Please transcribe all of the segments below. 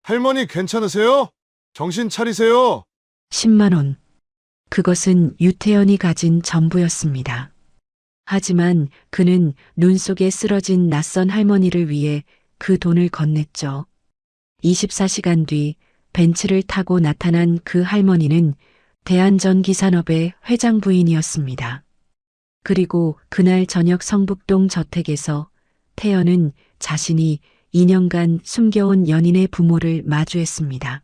할머니 괜찮으세요? 정신 차리세요. 10만 원. 그것은 유태연이 가진 전부였습니다. 하지만 그는 눈 속에 쓰러진 낯선 할머니를 위해 그 돈을 건넸죠. 24시간 뒤 벤츠를 타고 나타난 그 할머니는 대한전기산업의 회장 부인이었습니다. 그리고 그날 저녁 성북동 저택에서 태연은 자신이 2년간 숨겨온 연인의 부모를 마주했습니다.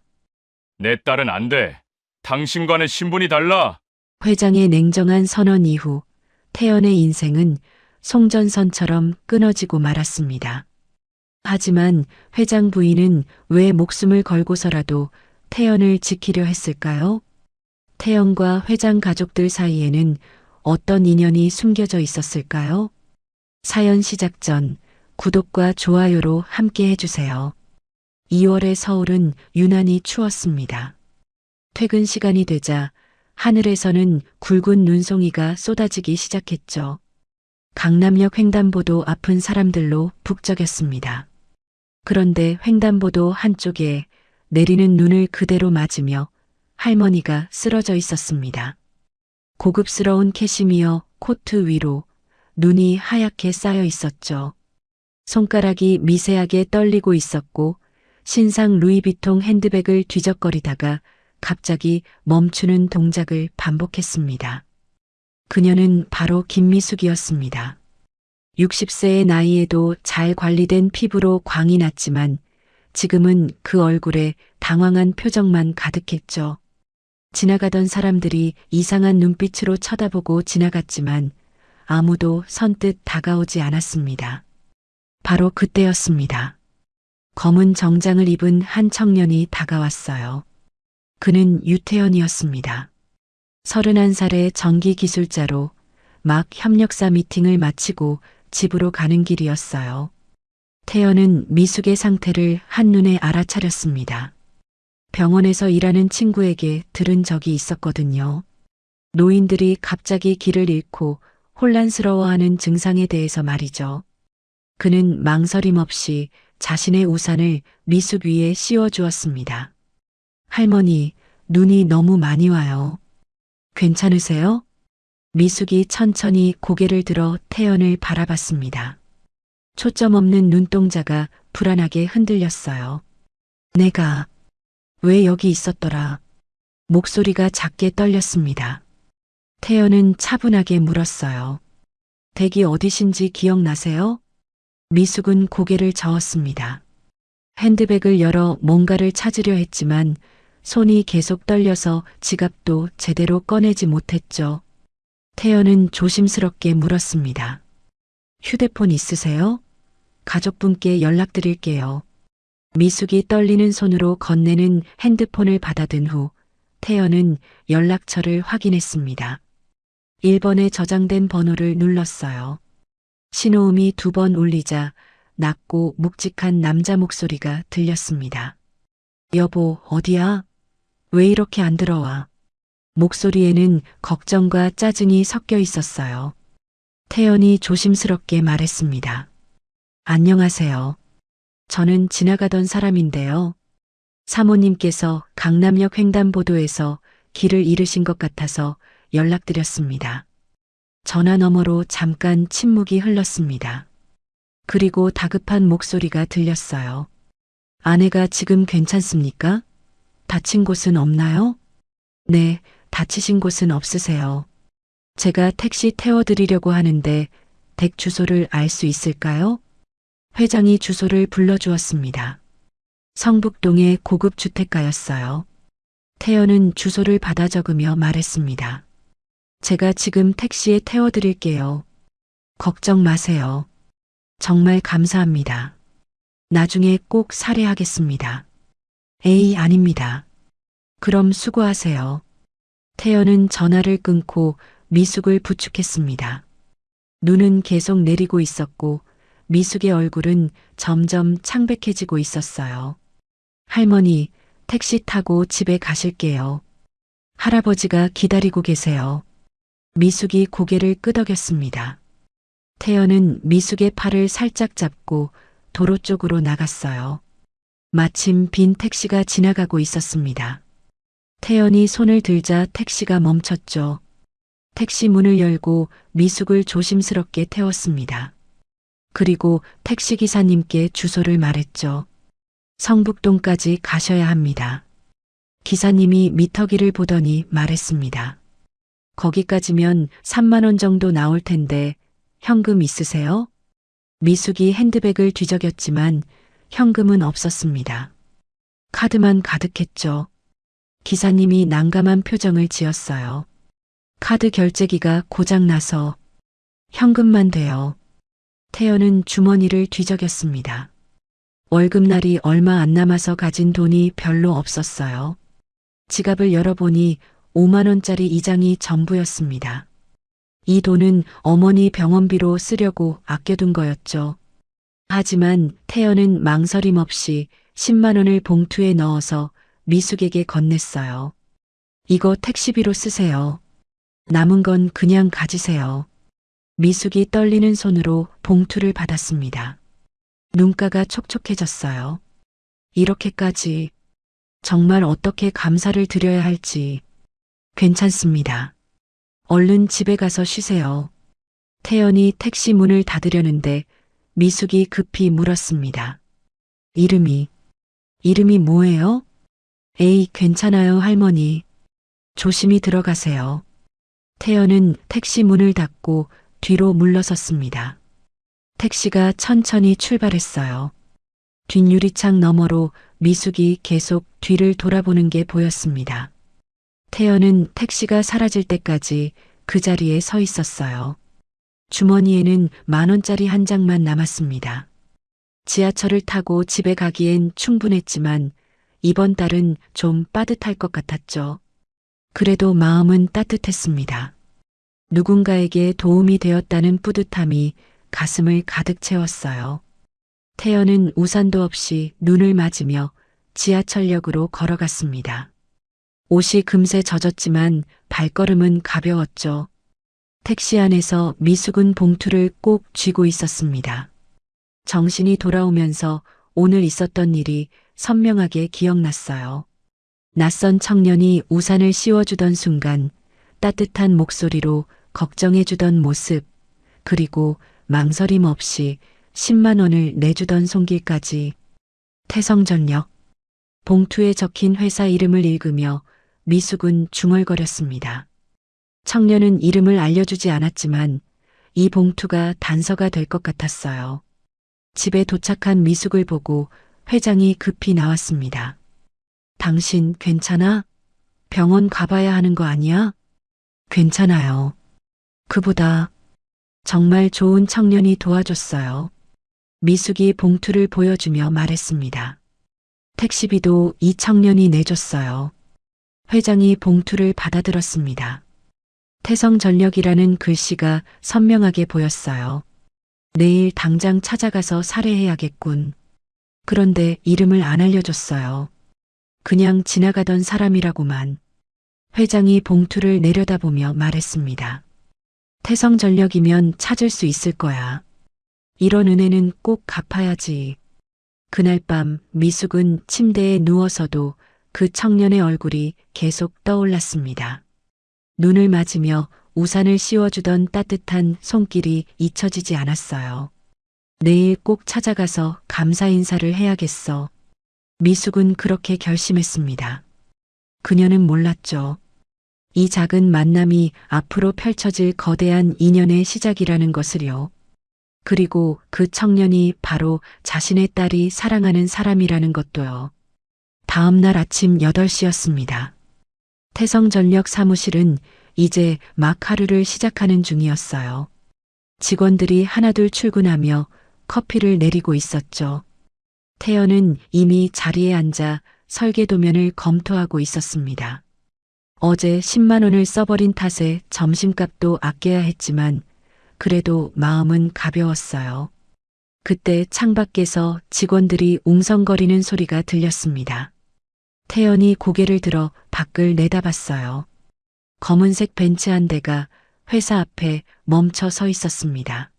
내 딸은 안 돼. 당신과는 신분이 달라. 회장의 냉정한 선언 이후 태연의 인생은 송전선처럼 끊어지고 말았습니다. 하지만 회장 부인은 왜 목숨을 걸고서라도 태연을 지키려 했을까요? 태연과 회장 가족들 사이에는 어떤 인연이 숨겨져 있었을까요? 사연 시작 전 구독과 좋아요로 함께 해주세요. 2월의 서울은 유난히 추웠습니다. 퇴근 시간이 되자 하늘에서는 굵은 눈송이가 쏟아지기 시작했죠. 강남역 횡단보도 앞은 사람들로 북적였습니다. 그런데 횡단보도 한쪽에 내리는 눈을 그대로 맞으며 할머니가 쓰러져 있었습니다. 고급스러운 캐시미어 코트 위로 눈이 하얗게 쌓여 있었죠. 손가락이 미세하게 떨리고 있었고 신상 루이비통 핸드백을 뒤적거리다가 갑자기 멈추는 동작을 반복했습니다. 그녀는 바로 김미숙이었습니다. 60세의 나이에도 잘 관리된 피부로 광이 났지만 지금은 그 얼굴에 당황한 표정만 가득했죠. 지나가던 사람들이 이상한 눈빛으로 쳐다보고 지나갔지만 아무도 선뜻 다가오지 않았습니다. 바로 그때였습니다. 검은 정장을 입은 한 청년이 다가왔어요. 그는 유태연이었습니다. 31살의 전기기술자로 막 협력사 미팅을 마치고 집으로 가는 길이었어요. 태연은 미숙의 상태를 한눈에 알아차렸습니다. 병원에서 일하는 친구에게 들은 적이 있었거든요. 노인들이 갑자기 길을 잃고 혼란스러워하는 증상에 대해서 말이죠. 그는 망설임 없이 자신의 우산을 미숙 위에 씌워주었습니다. 할머니, 눈이 너무 많이 와요. 괜찮으세요? 미숙이 천천히 고개를 들어 태연을 바라봤습니다. 초점 없는 눈동자가 불안하게 흔들렸어요. 내가 왜 여기 있었더라? 목소리가 작게 떨렸습니다. 태연은 차분하게 물었어요. 댁이 어디신지 기억나세요? 미숙은 고개를 저었습니다. 핸드백을 열어 뭔가를 찾으려 했지만 손이 계속 떨려서 지갑도 제대로 꺼내지 못했죠. 태연은 조심스럽게 물었습니다. 휴대폰 있으세요? 가족분께 연락드릴게요. 미숙이 떨리는 손으로 건네는 핸드폰을 받아든 후 태연은 연락처를 확인했습니다. 1번에 저장된 번호를 눌렀어요. 신호음이 2번 울리자 낮고 묵직한 남자 목소리가 들렸습니다. 여보, 어디야? 왜 이렇게 안 들어와? 목소리에는 걱정과 짜증이 섞여 있었어요. 태연이 조심스럽게 말했습니다. 안녕하세요. 저는 지나가던 사람인데요. 사모님께서 강남역 횡단보도에서 길을 잃으신 것 같아서 연락드렸습니다. 전화 너머로 잠깐 침묵이 흘렀습니다. 그리고 다급한 목소리가 들렸어요. 아내가 지금 괜찮습니까? 다친 곳은 없나요? 네, 다치신 곳은 없으세요. 제가 택시 태워드리려고 하는데 댁 주소를 알 수 있을까요? 회장이 주소를 불러주었습니다. 성북동의 고급 주택가였어요. 태연은 주소를 받아 적으며 말했습니다. 제가 지금 택시에 태워드릴게요. 걱정 마세요. 정말 감사합니다. 나중에 꼭 살해하겠습니다. 에이, 아닙니다. 그럼 수고하세요. 태연은 전화를 끊고 미숙을 부축했습니다. 눈은 계속 내리고 있었고 미숙의 얼굴은 점점 창백해지고 있었어요. 할머니, 택시 타고 집에 가실게요. 할아버지가 기다리고 계세요. 미숙이 고개를 끄덕였습니다. 태연은 미숙의 팔을 살짝 잡고 도로 쪽으로 나갔어요. 마침 빈 택시가 지나가고 있었습니다. 태연이 손을 들자 택시가 멈췄죠. 택시 문을 열고 미숙을 조심스럽게 태웠습니다. 그리고 택시기사님께 주소를 말했죠. 성북동까지 가셔야 합니다. 기사님이 미터기를 보더니 말했습니다. 거기까지면 3만 원 정도 나올 텐데 현금 있으세요? 미숙이 핸드백을 뒤적였지만 현금은 없었습니다. 카드만 가득했죠. 기사님이 난감한 표정을 지었어요. 카드 결제기가 고장나서 현금만 돼요. 태연은 주머니를 뒤적였습니다. 월급날이 얼마 안 남아서 가진 돈이 별로 없었어요. 지갑을 열어보니 5만 원짜리 이장이 전부였습니다. 이 돈은 어머니 병원비로 쓰려고 아껴둔 거였죠. 하지만 태연은 망설임 없이 10만 원을 봉투에 넣어서 미숙에게 건넸어요. 이거 택시비로 쓰세요. 남은 건 그냥 가지세요. 미숙이 떨리는 손으로 봉투를 받았습니다. 눈가가 촉촉해졌어요. 이렇게까지 정말 어떻게 감사를 드려야 할지. 괜찮습니다. 얼른 집에 가서 쉬세요. 태연이 택시 문을 닫으려는데 미숙이 급히 물었습니다. 이름이 뭐예요? 에이, 괜찮아요, 할머니. 조심히 들어가세요. 태연은 택시 문을 닫고 뒤로 물러섰습니다. 택시가 천천히 출발했어요. 뒷유리창 너머로 미숙이 계속 뒤를 돌아보는 게 보였습니다. 태연은 택시가 사라질 때까지 그 자리에 서 있었어요. 주머니에는 10,000 원짜리 한 장만 남았습니다. 지하철을 타고 집에 가기엔 충분했지만 이번 달은 좀 빠듯할 것 같았죠. 그래도 마음은 따뜻했습니다. 누군가에게 도움이 되었다는 뿌듯함이 가슴을 가득 채웠어요. 태연은 우산도 없이 눈을 맞으며 지하철역으로 걸어갔습니다. 옷이 금세 젖었지만 발걸음은 가벼웠죠. 택시 안에서 미숙은 봉투를 꼭 쥐고 있었습니다. 정신이 돌아오면서 오늘 있었던 일이 선명하게 기억났어요. 낯선 청년이 우산을 씌워주던 순간 따뜻한 목소리로 걱정해주던 모습, 그리고 망설임 없이 10만 원을 내주던 손길까지. 태성전력. 봉투에 적힌 회사 이름을 읽으며 미숙은 중얼거렸습니다. 청년은 이름을 알려주지 않았지만 이 봉투가 단서가 될 것 같았어요. 집에 도착한 미숙을 보고 회장이 급히 나왔습니다. 당신 괜찮아? 병원 가봐야 하는 거 아니야? 괜찮아요. 그보다 정말 좋은 청년이 도와줬어요. 미숙이 봉투를 보여주며 말했습니다. 택시비도 이 청년이 내줬어요. 회장이 봉투를 받아들었습니다. 태성전력이라는 글씨가 선명하게 보였어요. 내일 당장 찾아가서 살해해야겠군. 그런데 이름을 안 알려줬어요. 그냥 지나가던 사람이라고만. 회장이 봉투를 내려다보며 말했습니다. 태성전력이면 찾을 수 있을 거야. 이런 은혜는 꼭 갚아야지. 그날 밤 미숙은 침대에 누워서도 그 청년의 얼굴이 계속 떠올랐습니다. 눈을 맞으며 우산을 씌워주던 따뜻한 손길이 잊혀지지 않았어요. 내일 꼭 찾아가서 감사 인사를 해야겠어. 미숙은 그렇게 결심했습니다. 그녀는 몰랐죠. 이 작은 만남이 앞으로 펼쳐질 거대한 인연의 시작이라는 것을요. 그리고 그 청년이 바로 자신의 딸이 사랑하는 사람이라는 것도요. 다음 날 아침 8시였습니다. 태성전력 사무실은 이제 막 하루를 시작하는 중이었어요. 직원들이 하나둘 출근하며 커피를 내리고 있었죠. 태연은 이미 자리에 앉아 설계도면을 검토하고 있었습니다. 어제 10만 원을 써버린 탓에 점심값도 아껴야 했지만 그래도 마음은 가벼웠어요. 그때 창밖에서 직원들이 웅성거리는 소리가 들렸습니다. 태연이 고개를 들어 밖을 내다봤어요. 검은색 벤츠 한 대가 회사 앞에 멈춰 서 있었습니다.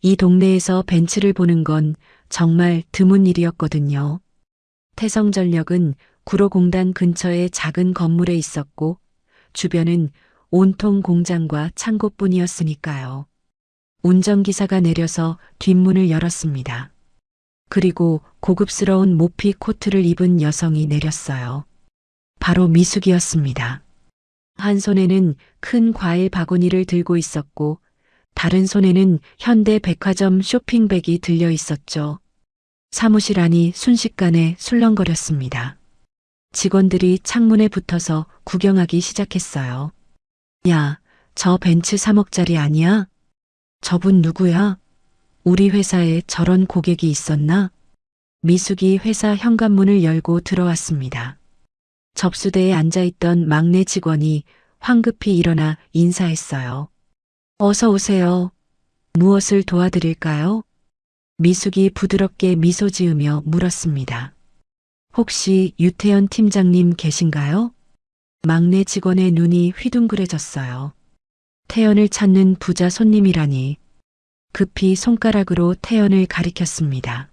이 동네에서 벤츠를 보는 건 정말 드문 일이었거든요. 태성전력은 구로공단 근처의 작은 건물에 있었고 주변은 온통 공장과 창고뿐이었으니까요. 운전기사가 내려서 뒷문을 열었습니다. 그리고 고급스러운 모피 코트를 입은 여성이 내렸어요. 바로 미숙이었습니다. 한 손에는 큰 과일 바구니를 들고 있었고 다른 손에는 현대 백화점 쇼핑백이 들려 있었죠. 사무실 안이 순식간에 술렁거렸습니다. 직원들이 창문에 붙어서 구경하기 시작했어요. 야, 저 벤츠 3억짜리 아니야? 저분 누구야? 우리 회사에 저런 고객이 있었나? 미숙이 회사 현관문을 열고 들어왔습니다. 접수대에 앉아있던 막내 직원이 황급히 일어나 인사했어요. 어서 오세요. 무엇을 도와드릴까요? 미숙이 부드럽게 미소 지으며 물었습니다. 혹시 유태연 팀장님 계신가요? 막내 직원의 눈이 휘둥그레졌어요. 태연을 찾는 부자 손님이라니. 급히 손가락으로 태연을 가리켰습니다.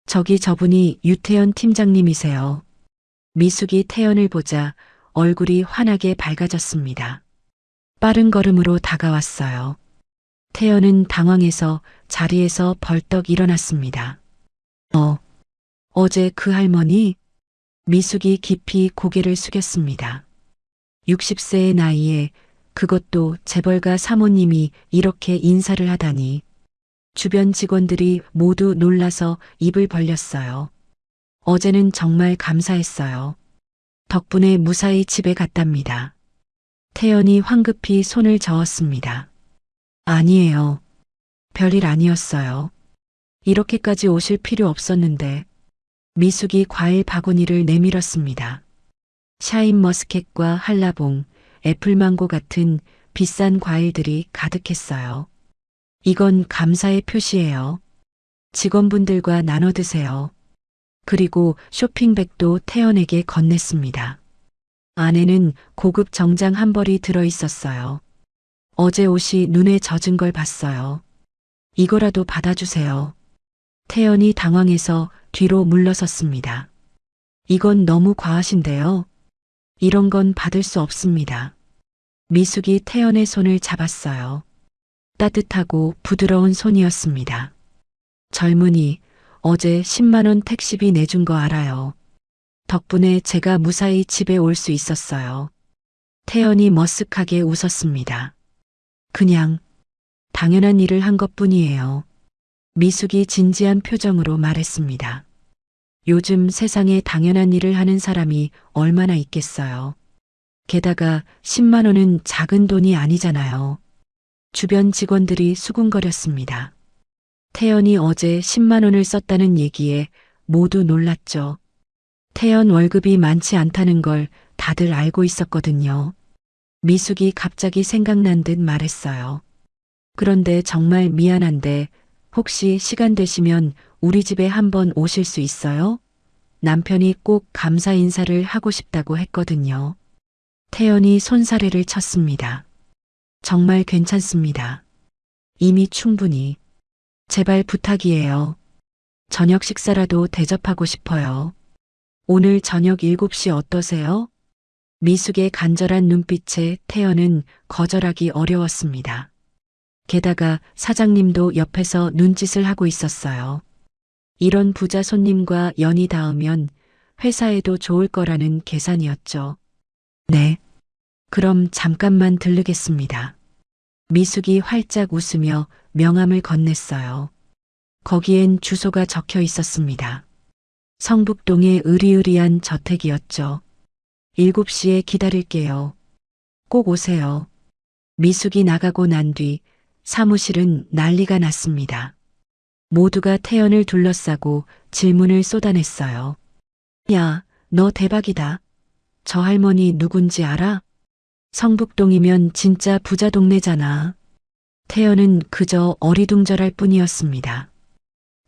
저기 저분이 유태연 팀장님이세요. 미숙이 태연을 보자 얼굴이 환하게 밝아졌습니다. 빠른 걸음으로 다가왔어요. 태연은 당황해서 자리에서 벌떡 일어났습니다. 어제 그 할머니? 미숙이 깊이 고개를 숙였습니다. 60세의 나이에 그것도 재벌가 사모님이 이렇게 인사를 하다니. 주변 직원들이 모두 놀라서 입을 벌렸어요. 어제는 정말 감사했어요. 덕분에 무사히 집에 갔답니다. 태연이 황급히 손을 저었습니다. 아니에요. 별일 아니었어요. 이렇게까지 오실 필요 없었는데. 미숙이 과일 바구니를 내밀었습니다. 샤인머스켓과 한라봉, 애플망고 같은 비싼 과일들이 가득했어요. 이건 감사의 표시예요. 직원분들과 나눠 드세요. 그리고 쇼핑백도 태연에게 건넸습니다. 안에는 고급 정장 한 벌이 들어 있었어요. 어제 옷이 눈에 젖은 걸 봤어요. 이거라도 받아주세요. 태연이 당황해서 뒤로 물러섰습니다. 이건 너무 과하신데요. 이런 건 받을 수 없습니다. 미숙이 태연의 손을 잡았어요. 따뜻하고 부드러운 손이었습니다. 젊은이, 어제 10만 원 택시비 내준 거 알아요. 덕분에 제가 무사히 집에 올 수 있었어요. 태연이 머쓱하게 웃었습니다. 그냥 당연한 일을 한 것뿐이에요. 미숙이 진지한 표정으로 말했습니다. 요즘 세상에 당연한 일을 하는 사람이 얼마나 있겠어요. 게다가 10만 원은 작은 돈이 아니잖아요. 주변 직원들이 수군거렸습니다. 태연이 어제 10만 원을 썼다는 얘기에 모두 놀랐죠. 태연 월급이 많지 않다는 걸 다들 알고 있었거든요. 미숙이 갑자기 생각난 듯 말했어요. 그런데 정말 미안한데 혹시 시간 되시면 우리 집에 한번 오실 수 있어요? 남편이 꼭 감사 인사를 하고 싶다고 했거든요. 태연이 손사래를 쳤습니다. 정말 괜찮습니다. 이미 충분히. 제발 부탁이에요. 저녁 식사라도 대접하고 싶어요. 오늘 저녁 7시 어떠세요? 미숙의 간절한 눈빛에 태연은 거절하기 어려웠습니다. 게다가 사장님도 옆에서 눈짓을 하고 있었어요. 이런 부자 손님과 연이 닿으면 회사에도 좋을 거라는 계산이었죠. 네. 그럼 잠깐만 들르겠습니다. 미숙이 활짝 웃으며 명함을 건넸어요. 거기엔 주소가 적혀 있었습니다. 성북동의 으리으리한 저택이었죠. 7시에 기다릴게요. 꼭 오세요. 미숙이 나가고 난 뒤 사무실은 난리가 났습니다. 모두가 태연을 둘러싸고 질문을 쏟아냈어요. 야, 너 대박이다. 저 할머니 누군지 알아? 성북동이면 진짜 부자 동네잖아. 태연은 그저 어리둥절할 뿐이었습니다.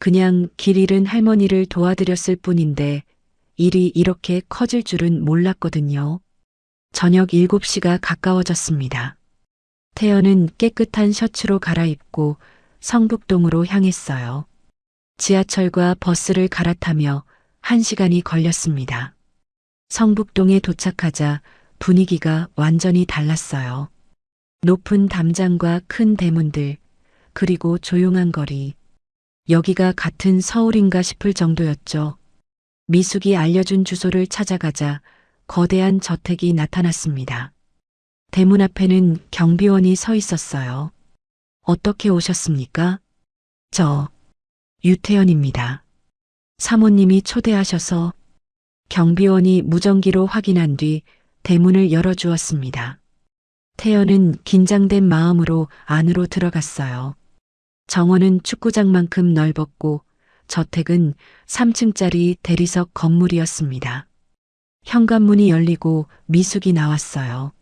그냥 길 잃은 할머니를 도와드렸을 뿐인데 일이 이렇게 커질 줄은 몰랐거든요. 저녁 7시가 가까워졌습니다. 태연은 깨끗한 셔츠로 갈아입고 성북동으로 향했어요. 지하철과 버스를 갈아타며 1시간이 걸렸습니다. 성북동에 도착하자 분위기가 완전히 달랐어요. 높은 담장과 큰 대문들, 그리고 조용한 거리. 여기가 같은 서울인가 싶을 정도였죠. 미숙이 알려준 주소를 찾아가자 거대한 저택이 나타났습니다. 대문 앞에는 경비원이 서 있었어요. 어떻게 오셨습니까? 저, 유태연입니다. 사모님이 초대하셔서. 경비원이 무전기로 확인한 뒤 대문을 열어주었습니다. 태연은 긴장된 마음으로 안으로 들어갔어요. 정원은 축구장만큼 넓었고 저택은 3층짜리 대리석 건물이었습니다. 현관문이 열리고 미숙이 나왔어요.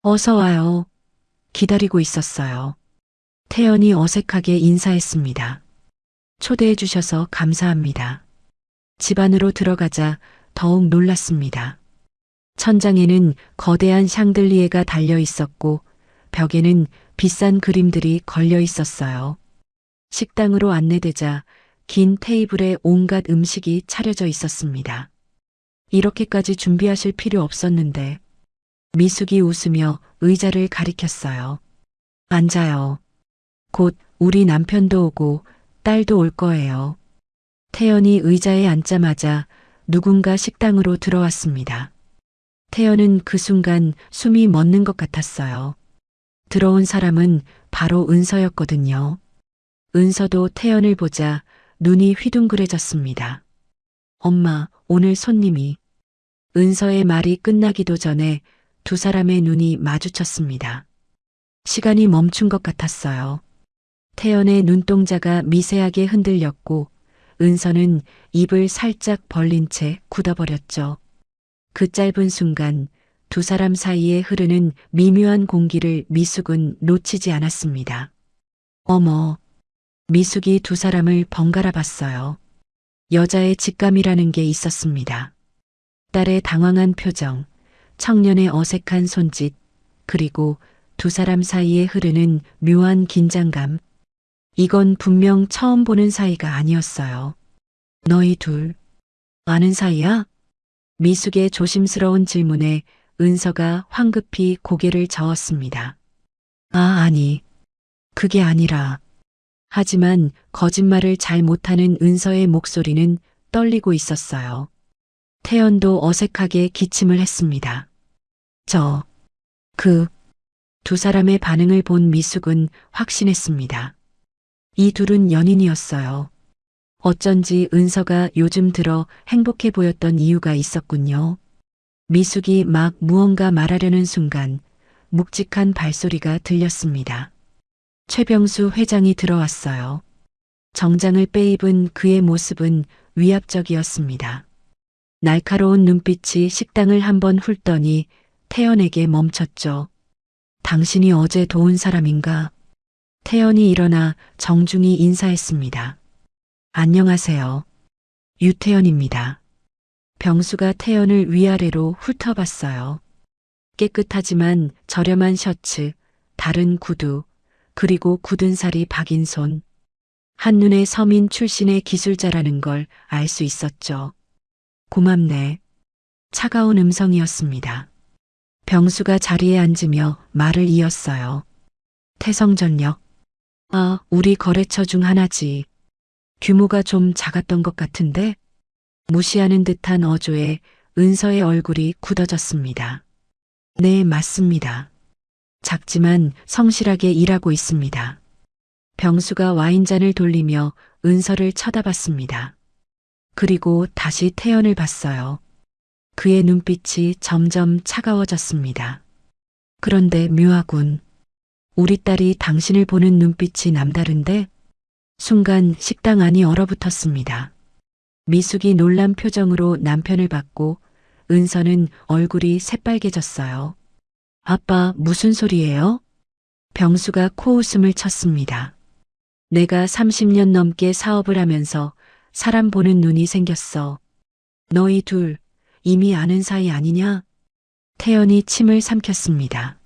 어서 와요. 기다리고 있었어요. 태연이 어색하게 인사했습니다. 초대해 주셔서 감사합니다. 집 안으로 들어가자 더욱 놀랐습니다. 천장에는 거대한 샹들리에가 달려 있었고 벽에는 비싼 그림들이 걸려 있었어요. 식당으로 안내되자 긴 테이블에 온갖 음식이 차려져 있었습니다. 이렇게까지 준비하실 필요 없었는데. 미숙이 웃으며 의자를 가리켰어요. 앉아요. 곧 우리 남편도 오고 딸도 올 거예요. 태연이 의자에 앉자마자 누군가 식당으로 들어왔습니다. 태연은 그 순간 숨이 멎는 것 같았어요. 들어온 사람은 바로 은서였거든요. 은서도 태연을 보자 눈이 휘둥그레졌습니다. 엄마, 오늘 손님이. 은서의 말이 끝나기도 전에 두 사람의 눈이 마주쳤습니다. 시간이 멈춘 것 같았어요. 태연의 눈동자가 미세하게 흔들렸고 은서는 입을 살짝 벌린 채 굳어버렸죠. 그 짧은 순간 두 사람 사이에 흐르는 미묘한 공기를 미숙은 놓치지 않았습니다. 어머, 미숙이 두 사람을 번갈아 봤어요. 여자의 직감이라는 게 있었습니다. 딸의 당황한 표정, 청년의 어색한 손짓, 그리고 두 사람 사이에 흐르는 묘한 긴장감. 이건 분명 처음 보는 사이가 아니었어요. 너희 둘 아는 사이야? 미숙의 조심스러운 질문에 은서가 황급히 고개를 저었습니다. 아니, 그게 아니라. 하지만 거짓말을 잘 못하는 은서의 목소리는 떨리고 있었어요. 태연도 어색하게 기침을 했습니다. 두 사람의 반응을 본 미숙은 확신했습니다. 이 둘은 연인이었어요. 어쩐지 은서가 요즘 들어 행복해 보였던 이유가 있었군요. 미숙이 막 무언가 말하려는 순간 묵직한 발소리가 들렸습니다. 최병수 회장이 들어왔어요. 정장을 빼입은 그의 모습은 위압적이었습니다. 날카로운 눈빛이 식당을 한번 훑더니 태연에게 멈췄죠. 당신이 어제 도운 사람인가? 태연이 일어나 정중히 인사했습니다. 안녕하세요. 유태연입니다. 병수가 태연을 위아래로 훑어봤어요. 깨끗하지만 저렴한 셔츠, 다른 구두, 그리고 굳은 살이 박인 손. 한눈에 서민 출신의 기술자라는 걸 알 수 있었죠. 고맙네. 차가운 음성이었습니다. 병수가 자리에 앉으며 말을 이었어요. 태성전력. 우리 거래처 중 하나지. 규모가 좀 작았던 것 같은데? 무시하는 듯한 어조에 은서의 얼굴이 굳어졌습니다. 네, 맞습니다. 작지만 성실하게 일하고 있습니다. 병수가 와인잔을 돌리며 은서를 쳐다봤습니다. 그리고 다시 태연을 봤어요. 그의 눈빛이 점점 차가워졌습니다. 그런데 묘하군. 우리 딸이 당신을 보는 눈빛이 남다른데? 순간 식당 안이 얼어붙었습니다. 미숙이 놀란 표정으로 남편을 봤고 은서는 얼굴이 새빨개졌어요. 아빠, 무슨 소리예요? 병수가 코웃음을 쳤습니다. 내가 30년 넘게 사업을 하면서 사람 보는 눈이 생겼어. 너희 둘 이미 아는 사이 아니냐? 태연이 침을 삼켰습니다.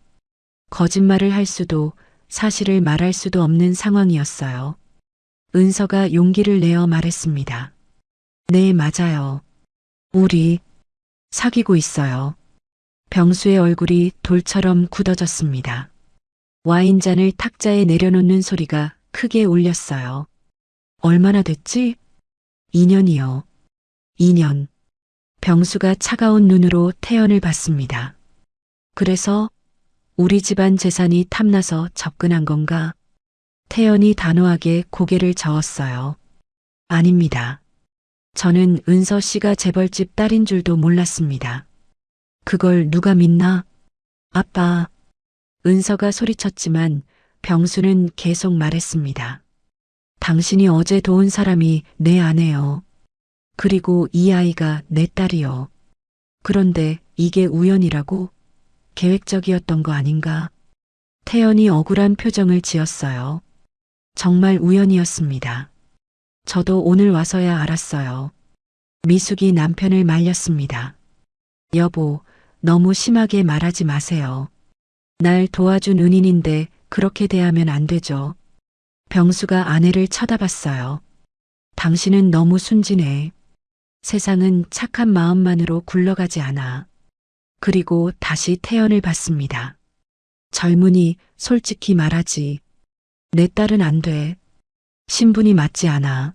거짓말을 할 수도 사실을 말할 수도 없는 상황이었어요. 은서가 용기를 내어 말했습니다. 네, 맞아요. 우리 사귀고 있어요. 병수의 얼굴이 돌처럼 굳어졌습니다. 와인잔을 탁자에 내려놓는 소리가 크게 울렸어요. 얼마나 됐지? 2년이요. 2년. 병수가 차가운 눈으로 태연을 봤습니다. 그래서 우리 집안 재산이 탐나서 접근한 건가? 태연이 단호하게 고개를 저었어요. 아닙니다. 저는 은서 씨가 재벌집 딸인 줄도 몰랐습니다. 그걸 누가 믿나? 아빠. 은서가 소리쳤지만 병수는 계속 말했습니다. 당신이 어제 도운 사람이 내 아내요. 그리고 이 아이가 내 딸이요. 그런데 이게 우연이라고? 계획적이었던 거 아닌가? 태연이 억울한 표정을 지었어요. 정말 우연이었습니다. 저도 오늘 와서야 알았어요. 미숙이 남편을 말렸습니다. 여보, 너무 심하게 말하지 마세요. 날 도와준 은인인데 그렇게 대하면 안 되죠. 병수가 아내를 쳐다봤어요. 당신은 너무 순진해. 세상은 착한 마음만으로 굴러가지 않아. 그리고 다시 태연을 봤습니다. 젊은이, 솔직히 말하지. 내 딸은 안 돼. 신분이 맞지 않아.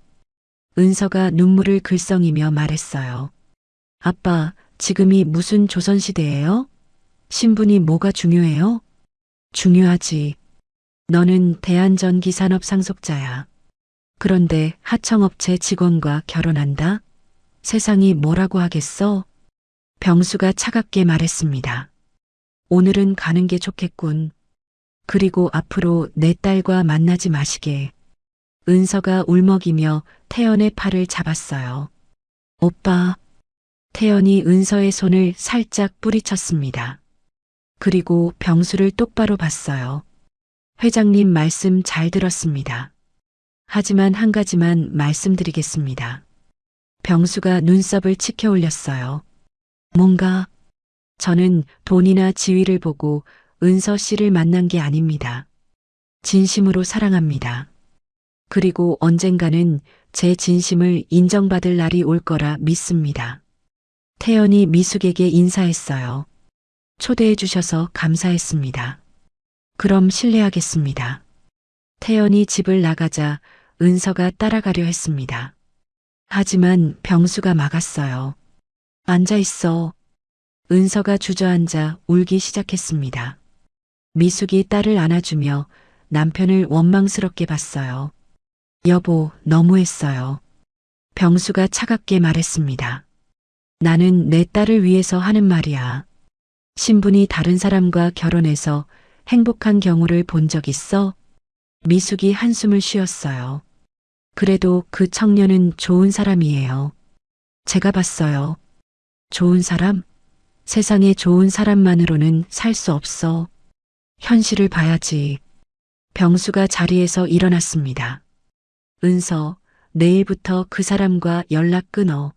은서가 눈물을 글썽이며 말했어요. 아빠, 지금이 무슨 조선시대예요? 신분이 뭐가 중요해요? 중요하지. 너는 대한전기산업 상속자야. 그런데 하청업체 직원과 결혼한다? 세상이 뭐라고 하겠어? 병수가 차갑게 말했습니다. 오늘은 가는 게 좋겠군. 그리고 앞으로 내 딸과 만나지 마시게. 은서가 울먹이며 태연의 팔을 잡았어요. 오빠. 태연이 은서의 손을 살짝 뿌리쳤습니다. 그리고 병수를 똑바로 봤어요. 회장님 말씀 잘 들었습니다. 하지만 한 가지만 말씀드리겠습니다. 병수가 눈썹을 치켜 올렸어요. 뭔가? 저는 돈이나 지위를 보고 은서 씨를 만난 게 아닙니다. 진심으로 사랑합니다. 그리고 언젠가는 제 진심을 인정받을 날이 올 거라 믿습니다. 태연이 미숙에게 인사했어요. 초대해 주셔서 감사했습니다. 그럼 실례하겠습니다. 태연이 집을 나가자 은서가 따라가려 했습니다. 하지만 병수가 막았어요. 앉아 있어. 은서가 주저앉아 울기 시작했습니다. 미숙이 딸을 안아주며 남편을 원망스럽게 봤어요. 여보, 너무했어요. 병수가 차갑게 말했습니다. 나는 내 딸을 위해서 하는 말이야. 신분이 다른 사람과 결혼해서 행복한 경우를 본 적 있어? 미숙이 한숨을 쉬었어요. 그래도 그 청년은 좋은 사람이에요. 제가 봤어요. 좋은 사람? 세상에 좋은 사람만으로는 살 수 없어. 현실을 봐야지. 병수가 자리에서 일어났습니다. 은서, 내일부터 그 사람과 연락 끊어.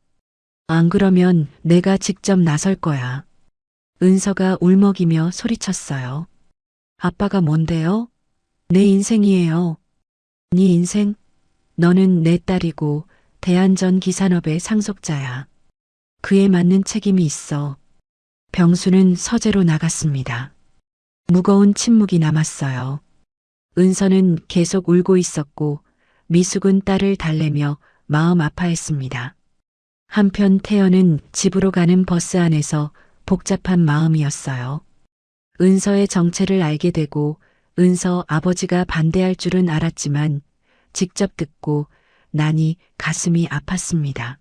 안 그러면 내가 직접 나설 거야. 은서가 울먹이며 소리쳤어요. 아빠가 뭔데요? 내 인생이에요. 네 인생? 너는 내 딸이고 대한전기산업의 상속자야. 그에 맞는 책임이 있어. 병수는 서재로 나갔습니다. 무거운 침묵이 남았어요. 은서는 계속 울고 있었고 미숙은 딸을 달래며 마음 아파했습니다. 한편 태연은 집으로 가는 버스 안에서 복잡한 마음이었어요. 은서의 정체를 알게 되고 은서 아버지가 반대할 줄은 알았지만 직접 듣고 나니 가슴이 아팠습니다.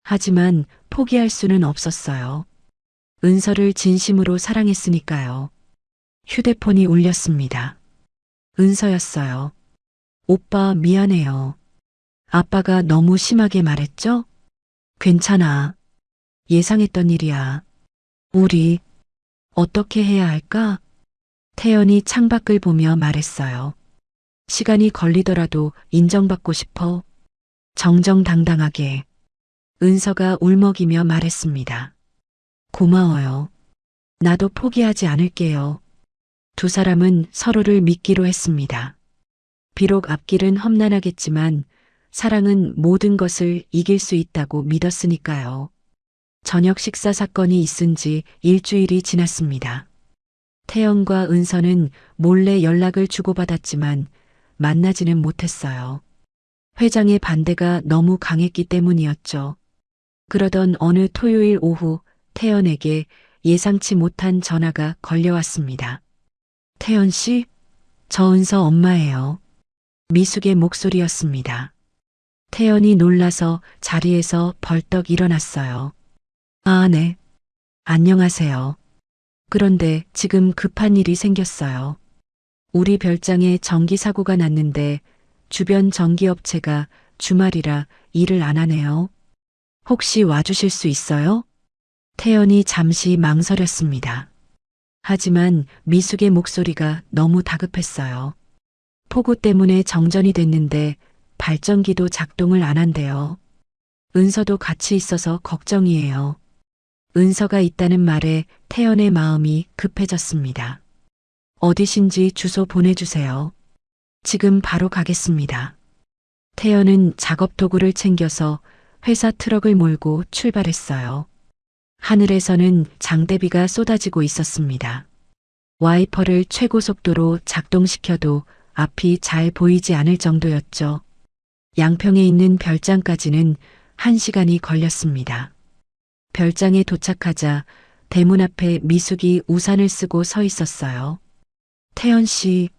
하지만 포기할 수는 없었어요. 은서를 진심으로 사랑했으니까요. 휴대폰이 울렸습니다. 은서였어요. 오빠 미안해요. 아빠가 너무 심하게 말했죠? 괜찮아. 예상했던 일이야. 우리 어떻게 해야 할까? 태연이 창밖을 보며 말했어요. 시간이 걸리더라도 인정받고 싶어. 정정당당하게. 은서가 울먹이며 말했습니다. 고마워요. 나도 포기하지 않을게요. 두 사람은 서로를 믿기로 했습니다. 비록 앞길은 험난하겠지만 사랑은 모든 것을 이길 수 있다고 믿었으니까요. 저녁 식사 사건이 있은 지 일주일이 지났습니다. 태연과 은서는 몰래 연락을 주고받았지만 만나지는 못했어요. 회장의 반대가 너무 강했기 때문이었죠. 그러던 어느 토요일 오후 태연에게 예상치 못한 전화가 걸려왔습니다. 태연 씨, 저 은서 엄마예요. 미숙의 목소리였습니다. 태연이 놀라서 자리에서 벌떡 일어났어요. 아, 네. 안녕하세요. 그런데 지금 급한 일이 생겼어요. 우리 별장에 전기 사고가 났는데 주변 전기업체가 주말이라 일을 안 하네요. 혹시 와주실 수 있어요? 태연이 잠시 망설였습니다. 하지만 미숙의 목소리가 너무 다급했어요. 폭우 때문에 정전이 됐는데 발전기도 작동을 안 한대요. 은서도 같이 있어서 걱정이에요. 은서가 있다는 말에 태연의 마음이 급해졌습니다. 어디신지 주소 보내주세요. 지금 바로 가겠습니다. 태연은 작업 도구를 챙겨서 회사 트럭을 몰고 출발했어요. 하늘에서는 장대비가 쏟아지고 있었습니다. 와이퍼를 최고 속도로 작동시켜도 앞이 잘 보이지 않을 정도였죠. 양평에 있는 별장까지는 1시간이 걸렸습니다. 별장에 도착하자 대문 앞에 미숙이 우산을 쓰고 서 있었어요. 태연 씨,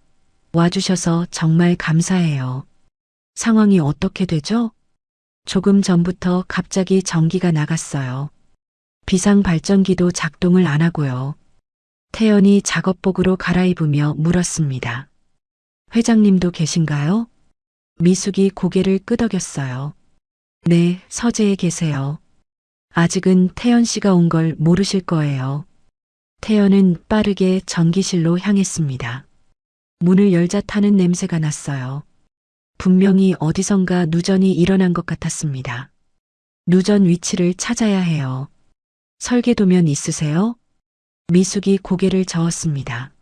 와주셔서 정말 감사해요. 상황이 어떻게 되죠? 조금 전부터 갑자기 전기가 나갔어요. 비상 발전기도 작동을 안 하고요. 태연이 작업복으로 갈아입으며 물었습니다. 회장님도 계신가요? 미숙이 고개를 끄덕였어요. 네, 서재에 계세요. 아직은 태연 씨가 온 걸 모르실 거예요. 태연은 빠르게 전기실로 향했습니다. 문을 열자 타는 냄새가 났어요. 분명히 어디선가 누전이 일어난 것 같았습니다. 누전 위치를 찾아야 해요. 설계도면 있으세요? 미숙이 고개를 저었습니다.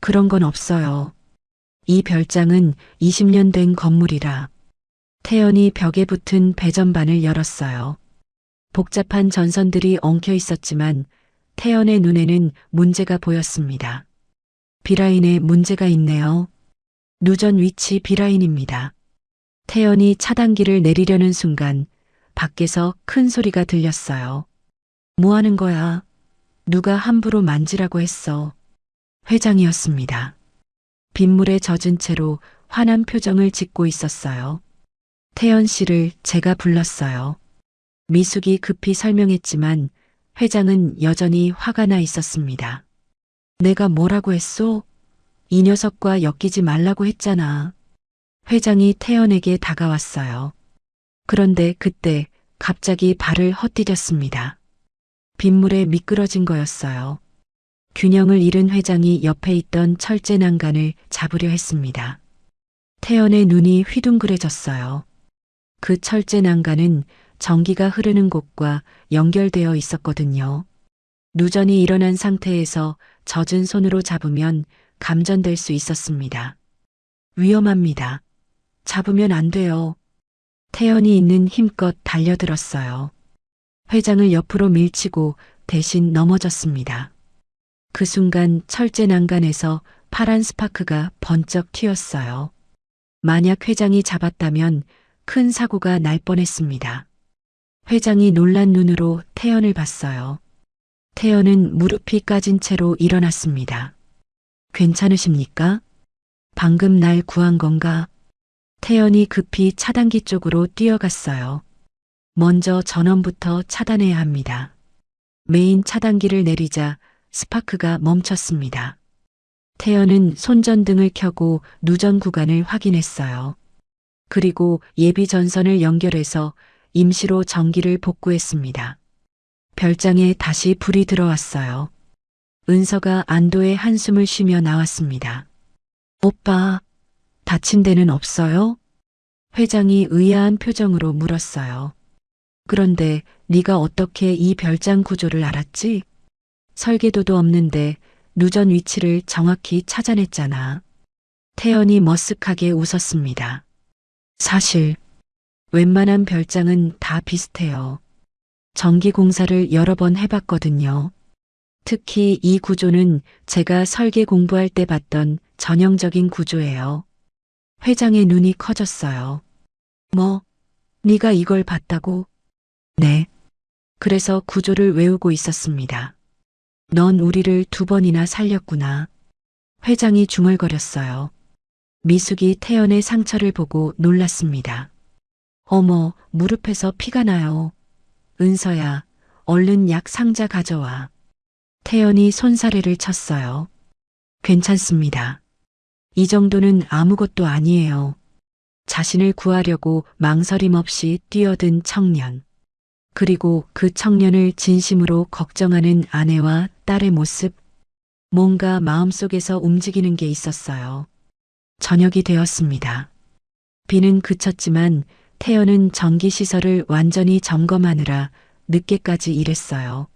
그런 건 없어요. 이 별장은 20년 된 건물이라. 태연이 벽에 붙은 배전반을 열었어요. 복잡한 전선들이 엉켜 있었지만 태연의 눈에는 문제가 보였습니다. 비라인에 문제가 있네요. 누전 위치 비라인입니다. 태연이 차단기를 내리려는 순간 밖에서 큰 소리가 들렸어요. 뭐 하는 거야? 누가 함부로 만지라고 했어. 회장이었습니다. 빗물에 젖은 채로 화난 표정을 짓고 있었어요. 태연 씨를 제가 불렀어요. 미숙이 급히 설명했지만 회장은 여전히 화가 나 있었습니다. 내가 뭐라고 했소? 이 녀석과 엮이지 말라고 했잖아. 회장이 태연에게 다가왔어요. 그런데 그때 갑자기 발을 헛디뎠습니다. 빗물에 미끄러진 거였어요. 균형을 잃은 회장이 옆에 있던 철제 난간을 잡으려 했습니다. 태연의 눈이 휘둥그레졌어요. 그 철제 난간은 전기가 흐르는 곳과 연결되어 있었거든요. 누전이 일어난 상태에서 젖은 손으로 잡으면 감전될 수 있었습니다. 위험합니다. 잡으면 안 돼요. 태연이 있는 힘껏 달려들었어요. 회장을 옆으로 밀치고 대신 넘어졌습니다. 그 순간 철제 난간에서 파란 스파크가 번쩍 튀었어요. 만약 회장이 잡았다면 큰 사고가 날 뻔했습니다. 회장이 놀란 눈으로 태연을 봤어요. 태연은 무릎이 까진 채로 일어났습니다. 괜찮으십니까? 방금 날 구한 건가? 태연이 급히 차단기 쪽으로 뛰어갔어요. 먼저 전원부터 차단해야 합니다. 메인 차단기를 내리자 스파크가 멈췄습니다. 태연은 손전등을 켜고 누전 구간을 확인했어요. 그리고 예비 전선을 연결해서 임시로 전기를 복구했습니다. 별장에 다시 불이 들어왔어요. 은서가 안도의 한숨을 쉬며 나왔습니다. 오빠, 다친 데는 없어요? 회장이 의아한 표정으로 물었어요. 그런데 네가 어떻게 이 별장 구조를 알았지? 설계도도 없는데 누전 위치를 정확히 찾아냈잖아. 태연이 머쓱하게 웃었습니다. 사실 웬만한 별장은 다 비슷해요. 전기공사를 여러 번 해봤거든요. 특히 이 구조는 제가 설계 공부할 때 봤던 전형적인 구조예요. 회장의 눈이 커졌어요. 뭐, 네가 이걸 봤다고? 네. 그래서 구조를 외우고 있었습니다. 넌 우리를 2번이나 살렸구나. 회장이 중얼거렸어요. 미숙이 태연의 상처를 보고 놀랐습니다. 어머, 무릎에서 피가 나요. 은서야, 얼른 약 상자 가져와. 태연이 손사래를 쳤어요. 괜찮습니다. 이 정도는 아무것도 아니에요. 자신을 구하려고 망설임 없이 뛰어든 청년. 그리고 그 청년을 진심으로 걱정하는 아내와 딸의 모습. 뭔가 마음속에서 움직이는 게 있었어요. 저녁이 되었습니다. 비는 그쳤지만 태연은 전기시설을 완전히 점검하느라 늦게까지 일했어요.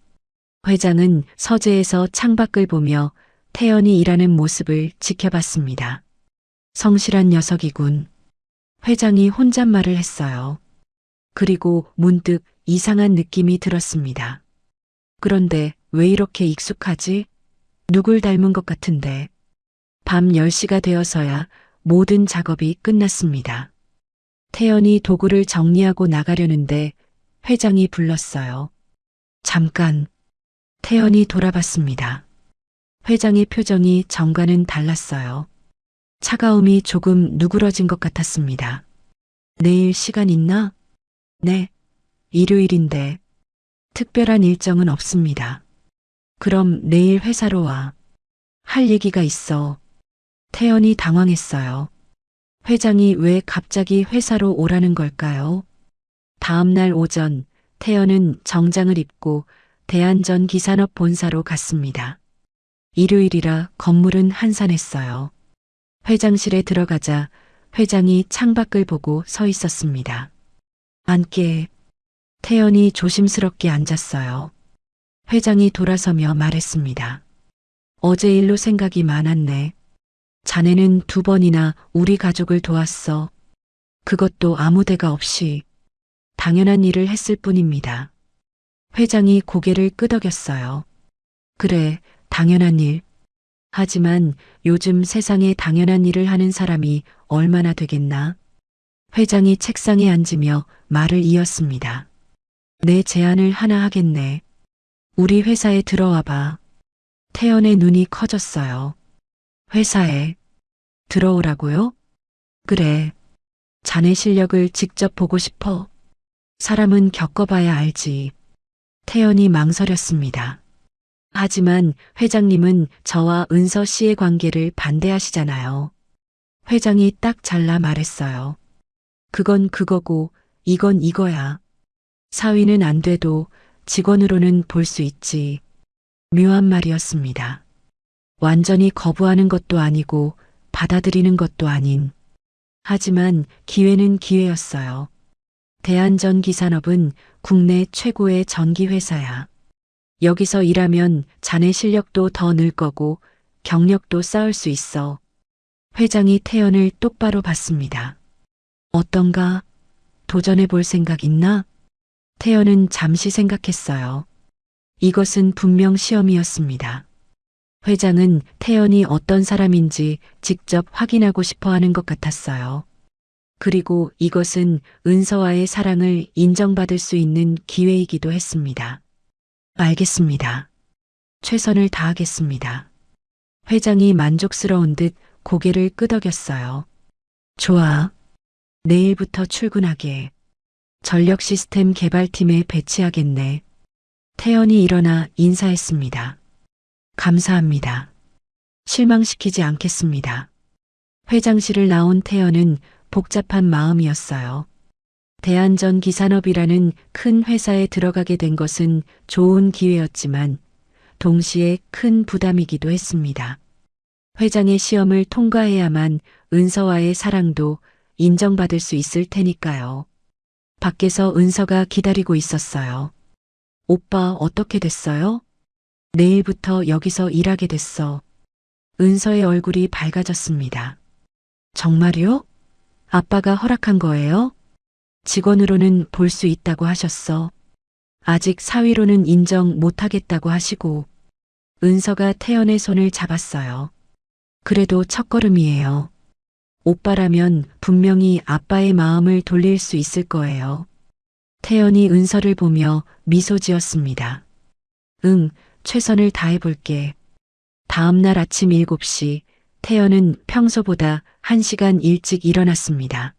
회장은 서재에서 창밖을 보며 태연이 일하는 모습을 지켜봤습니다. 성실한 녀석이군. 회장이 혼잣말을 했어요. 그리고 문득 이상한 느낌이 들었습니다. 그런데 왜 이렇게 익숙하지? 누굴 닮은 것 같은데. 밤 10시가 되어서야 모든 작업이 끝났습니다. 태연이 도구를 정리하고 나가려는데 회장이 불렀어요. 잠깐. 태연이 돌아봤습니다. 회장의 표정이 전과는 달랐어요. 차가움이 조금 누그러진 것 같았습니다. 내일 시간 있나? 네. 일요일인데. 특별한 일정은 없습니다. 그럼 내일 회사로 와. 할 얘기가 있어. 태연이 당황했어요. 회장이 왜 갑자기 회사로 오라는 걸까요? 다음 날 오전, 태연은 정장을 입고 대한전기산업 본사로 갔습니다. 일요일이라 건물은 한산했어요. 회장실에 들어가자 회장이 창밖을 보고 서 있었습니다. 앉게. 태연이 조심스럽게 앉았어요. 회장이 돌아서며 말했습니다. 어제 일로 생각이 많았네. 자네는 2번이나 우리 가족을 도왔어. 그것도 아무 대가 없이. 당연한 일을 했을 뿐입니다. 회장이 고개를 끄덕였어요. 그래, 당연한 일. 하지만 요즘 세상에 당연한 일을 하는 사람이 얼마나 되겠나? 회장이 책상에 앉으며 말을 이었습니다. 내 제안을 하나 하겠네. 우리 회사에 들어와 봐. 태연의 눈이 커졌어요. 회사에 들어오라고요? 그래. 자네 실력을 직접 보고 싶어. 사람은 겪어봐야 알지. 태연이 망설였습니다. 하지만 회장님은 저와 은서 씨의 관계를 반대하시잖아요. 회장이 딱 잘라 말했어요. 그건 그거고 이건 이거야. 사위는 안 돼도 직원으로는 볼 수 있지. 묘한 말이었습니다. 완전히 거부하는 것도 아니고 받아들이는 것도 아닌. 하지만 기회는 기회였어요. 대한전기산업은 국내 최고의 전기회사야. 여기서 일하면 자네 실력도 더 늘 거고 경력도 쌓을 수 있어. 회장이 태연을 똑바로 봤습니다. 어떤가? 도전해 볼 생각 있나? 태연은 잠시 생각했어요. 이것은 분명 시험이었습니다. 회장은 태연이 어떤 사람인지 직접 확인하고 싶어 하는 것 같았어요. 그리고 이것은 은서와의 사랑을 인정받을 수 있는 기회이기도 했습니다. 알겠습니다. 최선을 다하겠습니다. 회장이 만족스러운 듯 고개를 끄덕였어요. 좋아. 내일부터 출근하게. 전력 시스템 개발팀에 배치하겠네. 태연이 일어나 인사했습니다. 감사합니다. 실망시키지 않겠습니다. 회장실을 나온 태연은 복잡한 마음이었어요. 대한전기산업이라는 큰 회사에 들어가게 된 것은 좋은 기회였지만 동시에 큰 부담이기도 했습니다. 회장의 시험을 통과해야만 은서와의 사랑도 인정받을 수 있을 테니까요. 밖에서 은서가 기다리고 있었어요. 오빠 어떻게 됐어요? 내일부터 여기서 일하게 됐어. 은서의 얼굴이 밝아졌습니다. 정말요? 아빠가 허락한 거예요? 직원으로는 볼 수 있다고 하셨어. 아직 사위로는 인정 못하겠다고 하시고 은서가 태연의 손을 잡았어요. 그래도 첫걸음이에요. 오빠라면 분명히 아빠의 마음을 돌릴 수 있을 거예요. 태연이 은서를 보며 미소 지었습니다. 응, 최선을 다해볼게. 다음 날 아침 7시, 태연은 평소보다 1시간 일찍 일어났습니다.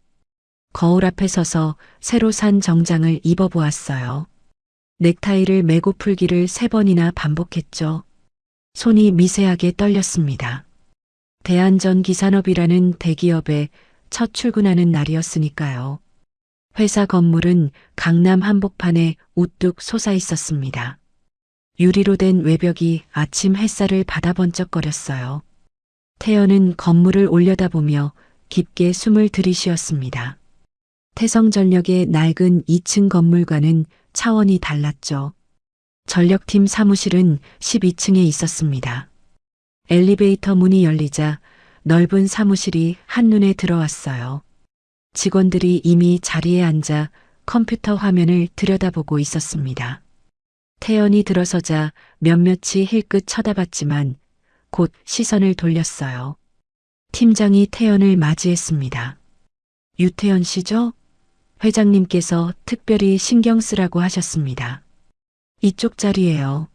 거울 앞에 서서 새로 산 정장을 입어보았어요. 넥타이를 매고 풀기를 3번이나 반복했죠. 손이 미세하게 떨렸습니다. 대한전기산업이라는 대기업에 첫 출근하는 날이었으니까요. 회사 건물은 강남 한복판에 우뚝 솟아 있었습니다. 유리로 된 외벽이 아침 햇살을 받아 번쩍거렸어요. 태연은 건물을 올려다보며 깊게 숨을 들이쉬었습니다. 태성전력의 낡은 2층 건물과는 차원이 달랐죠. 전력팀 사무실은 12층에 있었습니다. 엘리베이터 문이 열리자 넓은 사무실이 한눈에 들어왔어요. 직원들이 이미 자리에 앉아 컴퓨터 화면을 들여다보고 있었습니다. 태연이 들어서자 몇몇이 힐끗 쳐다봤지만 곧 시선을 돌렸어요. 팀장이 태연을 맞이했습니다. 유태연 씨죠? 회장님께서 특별히 신경 쓰라고 하셨습니다. 이쪽 자리예요.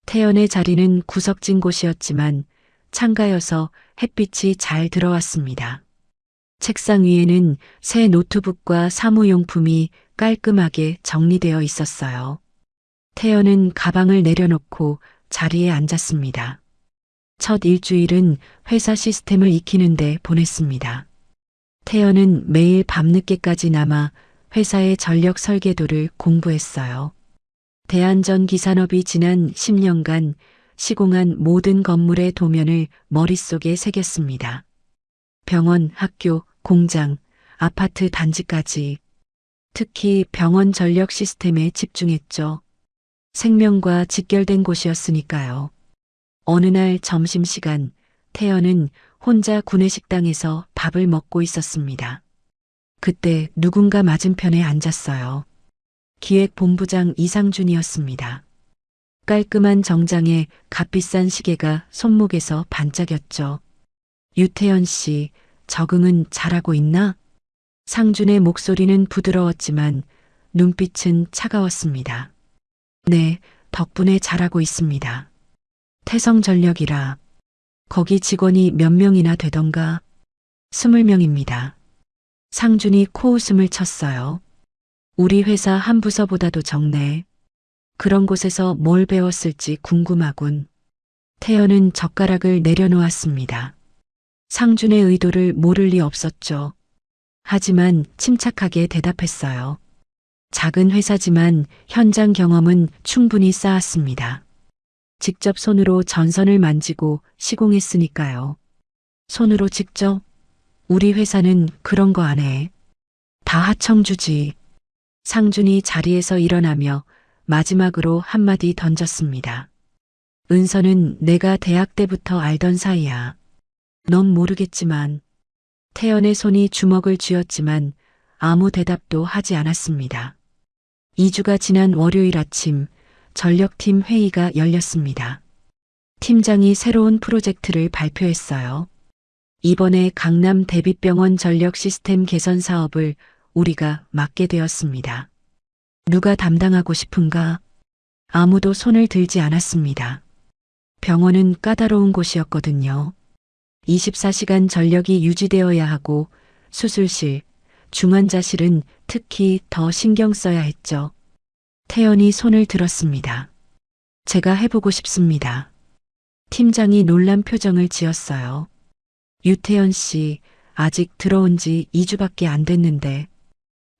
태연의 자리는 구석진 곳이었지만 창가여서 햇빛이 잘 들어왔습니다. 책상 위에는 새 노트북과 사무용품이 깔끔하게 정리되어 있었어요. 태연은 가방을 내려놓고 자리에 앉았습니다. 첫 일주일은 회사 시스템을 익히는데 보냈습니다. 태연은 매일 밤늦게까지 남아 회사의 전력 설계도를 공부했어요. 대한전기산업이 지난 10년간 시공한 모든 건물의 도면을 머릿속에 새겼습니다. 병원, 학교, 공장, 아파트 단지까지. 특히 병원 전력 시스템에 집중했죠. 생명과 직결된 곳이었으니까요. 어느 날 점심시간, 태연은 혼자 구내식당에서 밥을 먹고 있었습니다. 그때 누군가 맞은편에 앉았어요. 기획본부장 이상준이었습니다. 깔끔한 정장에 값비싼 시계가 손목에서 반짝였죠. 유태연 씨, 적응은 잘하고 있나? 상준의 목소리는 부드러웠지만 눈빛은 차가웠습니다. 네, 덕분에 잘하고 있습니다. 태성전력이라. 거기 직원이 몇 명이나 되던가? 20명입니다. 상준이 코웃음을 쳤어요. 우리 회사 한 부서보다도 적네. 그런 곳에서 뭘 배웠을지 궁금하군. 태연은 젓가락을 내려놓았습니다. 상준의 의도를 모를 리 없었죠. 하지만 침착하게 대답했어요. 작은 회사지만 현장 경험은 충분히 쌓았습니다. 직접 손으로 전선을 만지고 시공했으니까요. 손으로 직접? 우리 회사는 그런 거 안 해. 다 하청주지. 상준이 자리에서 일어나며 마지막으로 한마디 던졌습니다. 은서는 내가 대학 때부터 알던 사이야. 넌 모르겠지만. 태연의 손이 주먹을 쥐었지만 아무 대답도 하지 않았습니다. 2주가 지난 월요일 아침 전력팀 회의가 열렸습니다. 팀장이 새로운 프로젝트를 발표했어요. 이번에 강남 대비병원 전력 시스템 개선 사업을 우리가 맡게 되었습니다. 누가 담당하고 싶은가? 아무도 손을 들지 않았습니다. 병원은 까다로운 곳이었거든요. 24시간 전력이 유지되어야 하고 수술실, 중환자실은 특히 더 신경 써야 했죠. 태연이 손을 들었습니다. 제가 해보고 싶습니다. 팀장이 놀란 표정을 지었어요. 유태연 씨, 아직 들어온 지 2주밖에 안 됐는데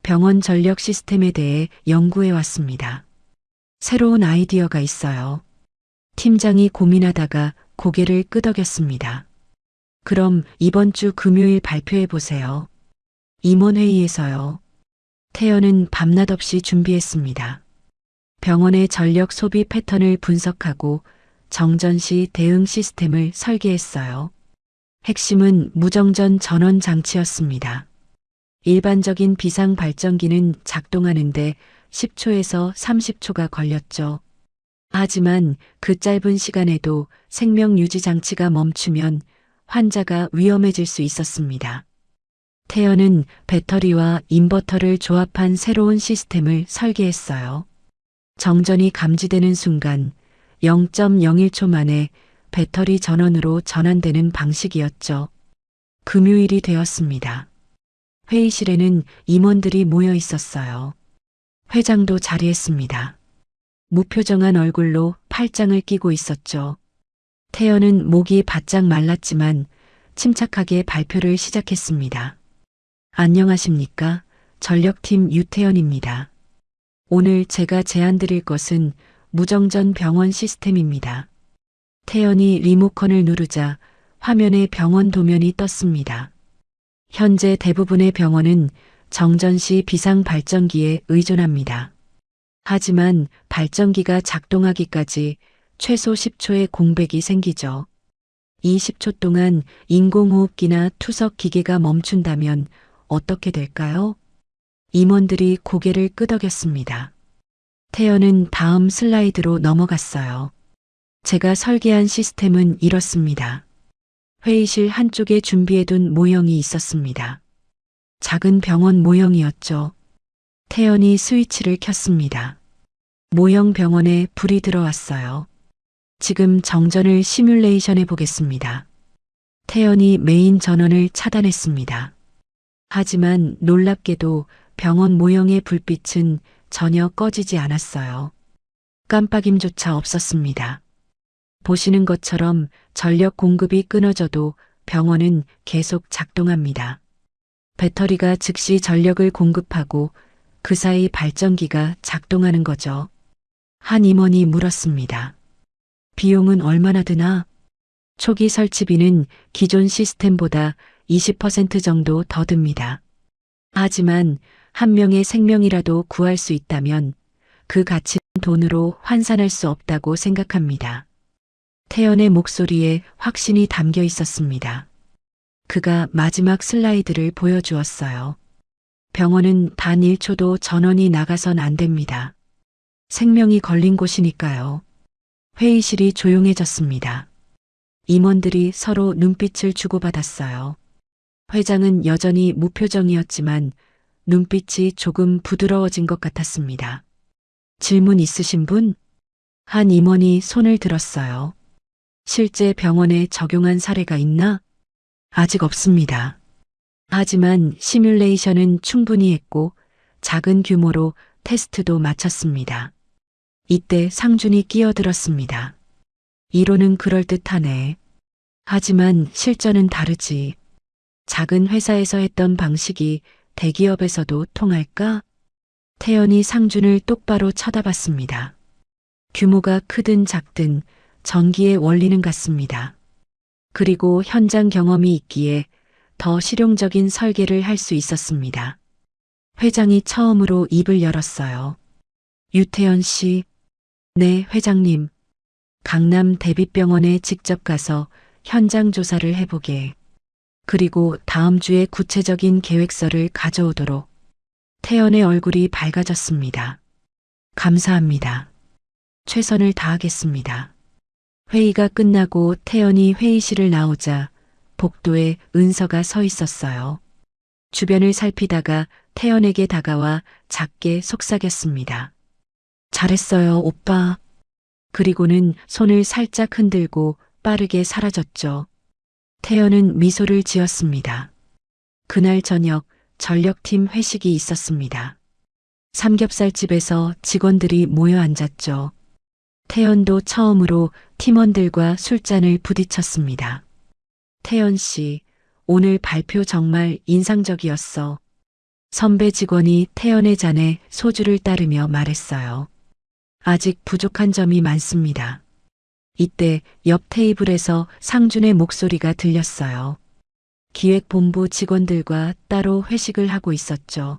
병원 전력 시스템에 대해 연구해 왔습니다. 새로운 아이디어가 있어요. 팀장이 고민하다가 고개를 끄덕였습니다. 그럼 이번 주 금요일 발표해 보세요. 임원회의에서요. 태연은 밤낮 없이 준비했습니다. 병원의 전력 소비 패턴을 분석하고 정전 시 대응 시스템을 설계했어요. 핵심은 무정전 전원 장치였습니다. 일반적인 비상 발전기는 작동하는데 10초에서 30초가 걸렸죠. 하지만 그 짧은 시간에도 생명 유지 장치가 멈추면 환자가 위험해질 수 있었습니다. 태연은 배터리와 인버터를 조합한 새로운 시스템을 설계했어요. 정전이 감지되는 순간 0.01초 만에 배터리 전원으로 전환되는 방식이었죠. 금요일이 되었습니다. 회의실에는 임원들이 모여 있었어요. 회장도 자리했습니다. 무표정한 얼굴로 팔짱을 끼고 있었죠. 태연은 목이 바짝 말랐지만 침착하게 발표를 시작했습니다. 안녕하십니까? 전력팀 유태연입니다. 오늘 제가 제안드릴 것은 무정전 병원 시스템입니다. 태연이 리모컨을 누르자 화면에 병원 도면이 떴습니다. 현재 대부분의 병원은 정전 시 비상 발전기에 의존합니다. 하지만 발전기가 작동하기까지 최소 10초의 공백이 생기죠. 이 10초 동안 인공호흡기나 투석 기계가 멈춘다면 어떻게 될까요? 임원들이 고개를 끄덕였습니다. 태연은 다음 슬라이드로 넘어갔어요. 제가 설계한 시스템은 이렇습니다. 회의실 한쪽에 준비해둔 모형이 있었습니다. 작은 병원 모형이었죠. 태연이 스위치를 켰습니다. 모형 병원에 불이 들어왔어요. 지금 정전을 시뮬레이션해 보겠습니다. 태연이 메인 전원을 차단했습니다. 하지만 놀랍게도 병원 모형의 불빛은 전혀 꺼지지 않았어요. 깜빡임조차 없었습니다. 보시는 것처럼 전력 공급이 끊어져도 병원은 계속 작동합니다. 배터리가 즉시 전력을 공급하고 그 사이 발전기가 작동하는 거죠. 한 임원이 물었습니다. 비용은 얼마나 드나? 초기 설치비는 기존 시스템보다 20% 정도 더 듭니다. 하지만 한 명의 생명이라도 구할 수 있다면 그 가치는 돈으로 환산할 수 없다고 생각합니다. 태연의 목소리에 확신이 담겨 있었습니다. 그가 마지막 슬라이드를 보여주었어요. 병원은 단 1초도 전원이 나가선 안 됩니다. 생명이 걸린 곳이니까요. 회의실이 조용해졌습니다. 임원들이 서로 눈빛을 주고받았어요. 회장은 여전히 무표정이었지만 눈빛이 조금 부드러워진 것 같았습니다. 질문 있으신 분? 한 임원이 손을 들었어요. 실제 병원에 적용한 사례가 있나? 아직 없습니다. 하지만 시뮬레이션은 충분히 했고 작은 규모로 테스트도 마쳤습니다. 이때 상준이 끼어들었습니다. 이론은 그럴듯하네. 하지만 실전은 다르지. 작은 회사에서 했던 방식이 대기업에서도 통할까? 태연이 상준을 똑바로 쳐다봤습니다. 규모가 크든 작든 전기의 원리는 같습니다. 그리고 현장 경험이 있기에 더 실용적인 설계를 할 수 있었습니다. 회장이 처음으로 입을 열었어요. 유태연 씨. 네, 회장님. 강남 대비병원에 직접 가서 현장 조사를 해보게. 그리고 다음 주에 구체적인 계획서를 가져오도록. 태연의 얼굴이 밝아졌습니다. 감사합니다. 최선을 다하겠습니다. 회의가 끝나고 태연이 회의실을 나오자 복도에 은서가 서 있었어요. 주변을 살피다가 태연에게 다가와 작게 속삭였습니다. 잘했어요, 오빠. 그리고는 손을 살짝 흔들고 빠르게 사라졌죠. 태연은 미소를 지었습니다. 그날 저녁 전력팀 회식이 있었습니다. 삼겹살집에서 직원들이 모여 앉았죠. 태연도 처음으로 팀원들과 술잔을 부딪혔습니다. 태연 씨, 오늘 발표 정말 인상적이었어. 선배 직원이 태연의 잔에 소주를 따르며 말했어요. 아직 부족한 점이 많습니다. 이때 옆 테이블에서 상준의 목소리가 들렸어요. 기획본부 직원들과 따로 회식을 하고 있었죠.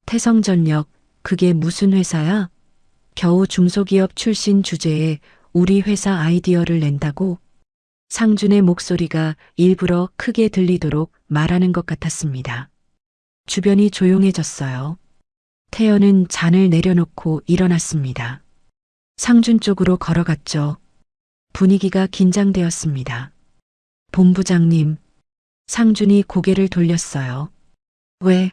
태성전력, 그게 무슨 회사야? 겨우 중소기업 출신 주제에 우리 회사 아이디어를 낸다고? 상준의 목소리가 일부러 크게 들리도록 말하는 것 같았습니다. 주변이 조용해졌어요. 태연은 잔을 내려놓고 일어났습니다. 상준 쪽으로 걸어갔죠. 분위기가 긴장되었습니다. 본부장님, 상준이 고개를 돌렸어요. 왜?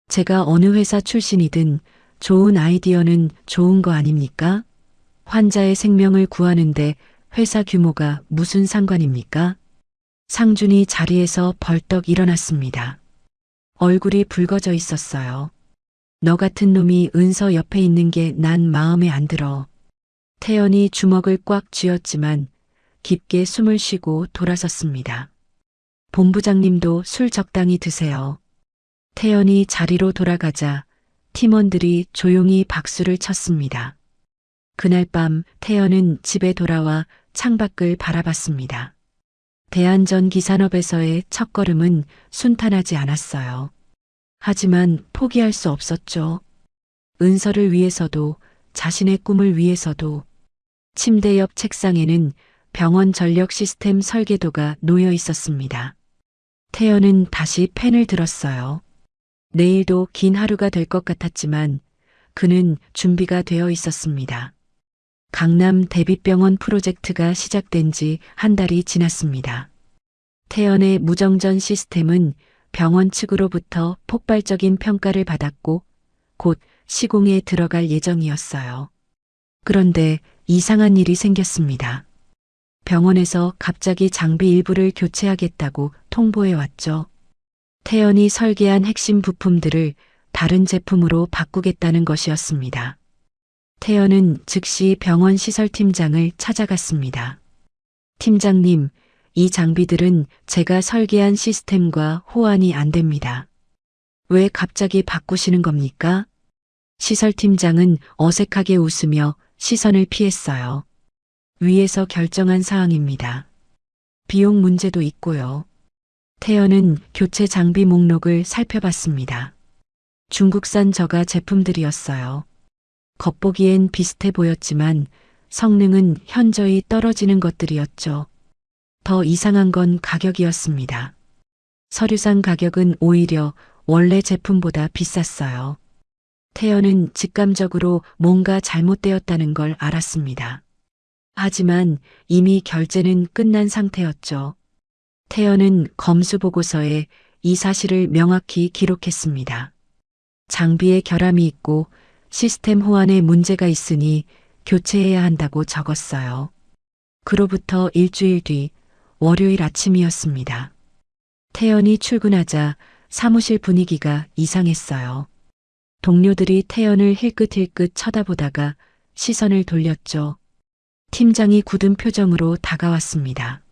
제가 어느 회사 출신이든 좋은 아이디어는 좋은 거 아닙니까? 환자의 생명을 구하는데 회사 규모가 무슨 상관입니까? 상준이 자리에서 벌떡 일어났습니다. 얼굴이 붉어져 있었어요. 너 같은 놈이 은서 옆에 있는 게 난 마음에 안 들어. 태연이 주먹을 꽉 쥐었지만 깊게 숨을 쉬고 돌아섰습니다. 본부장님도 술 적당히 드세요. 태연이 자리로 돌아가자 팀원들이 조용히 박수를 쳤습니다. 그날 밤 태연은 집에 돌아와 창밖을 바라봤습니다. 대한전기산업에서의 첫걸음은 순탄하지 않았어요. 하지만 포기할 수 없었죠. 은서를 위해서도 자신의 꿈을 위해서도. 침대 옆 책상에는 병원 전력 시스템 설계도가 놓여 있었습니다. 태연은 다시 펜을 들었어요. 내일도 긴 하루가 될 것 같았지만 그는 준비가 되어 있었습니다. 강남 대비병원 프로젝트가 시작된 지 한 달이 지났습니다. 태연의 무정전 시스템은 병원 측으로부터 폭발적인 평가를 받았고 곧 시공에 들어갈 예정이었어요. 그런데 이상한 일이 생겼습니다. 병원에서 갑자기 장비 일부를 교체하겠다고 통보해 왔죠. 태연이 설계한 핵심 부품들을 다른 제품으로 바꾸겠다는 것이었습니다. 태연은 즉시 병원 시설팀장을 찾아갔습니다. 팀장님, 이 장비들은 제가 설계한 시스템과 호환이 안 됩니다. 왜 갑자기 바꾸시는 겁니까? 시설팀장은 어색하게 웃으며 시선을 피했어요. 위에서 결정한 사항입니다. 비용 문제도 있고요. 태연은 교체 장비 목록을 살펴봤습니다. 중국산 저가 제품들이었어요. 겉보기엔 비슷해 보였지만 성능은 현저히 떨어지는 것들이었죠. 더 이상한 건 가격이었습니다. 서류상 가격은 오히려 원래 제품보다 비쌌어요. 태연은 직감적으로 뭔가 잘못되었다는 걸 알았습니다. 하지만 이미 결제는 끝난 상태였죠. 태연은 검수 보고서에 이 사실을 명확히 기록했습니다. 장비에 결함이 있고 시스템 호환에 문제가 있으니 교체해야 한다고 적었어요. 그로부터 일주일 뒤 월요일 아침이었습니다. 태연이 출근하자 사무실 분위기가 이상했어요. 동료들이 태연을 힐끗힐끗 쳐다보다가 시선을 돌렸죠. 팀장이 굳은 표정으로 다가왔습니다.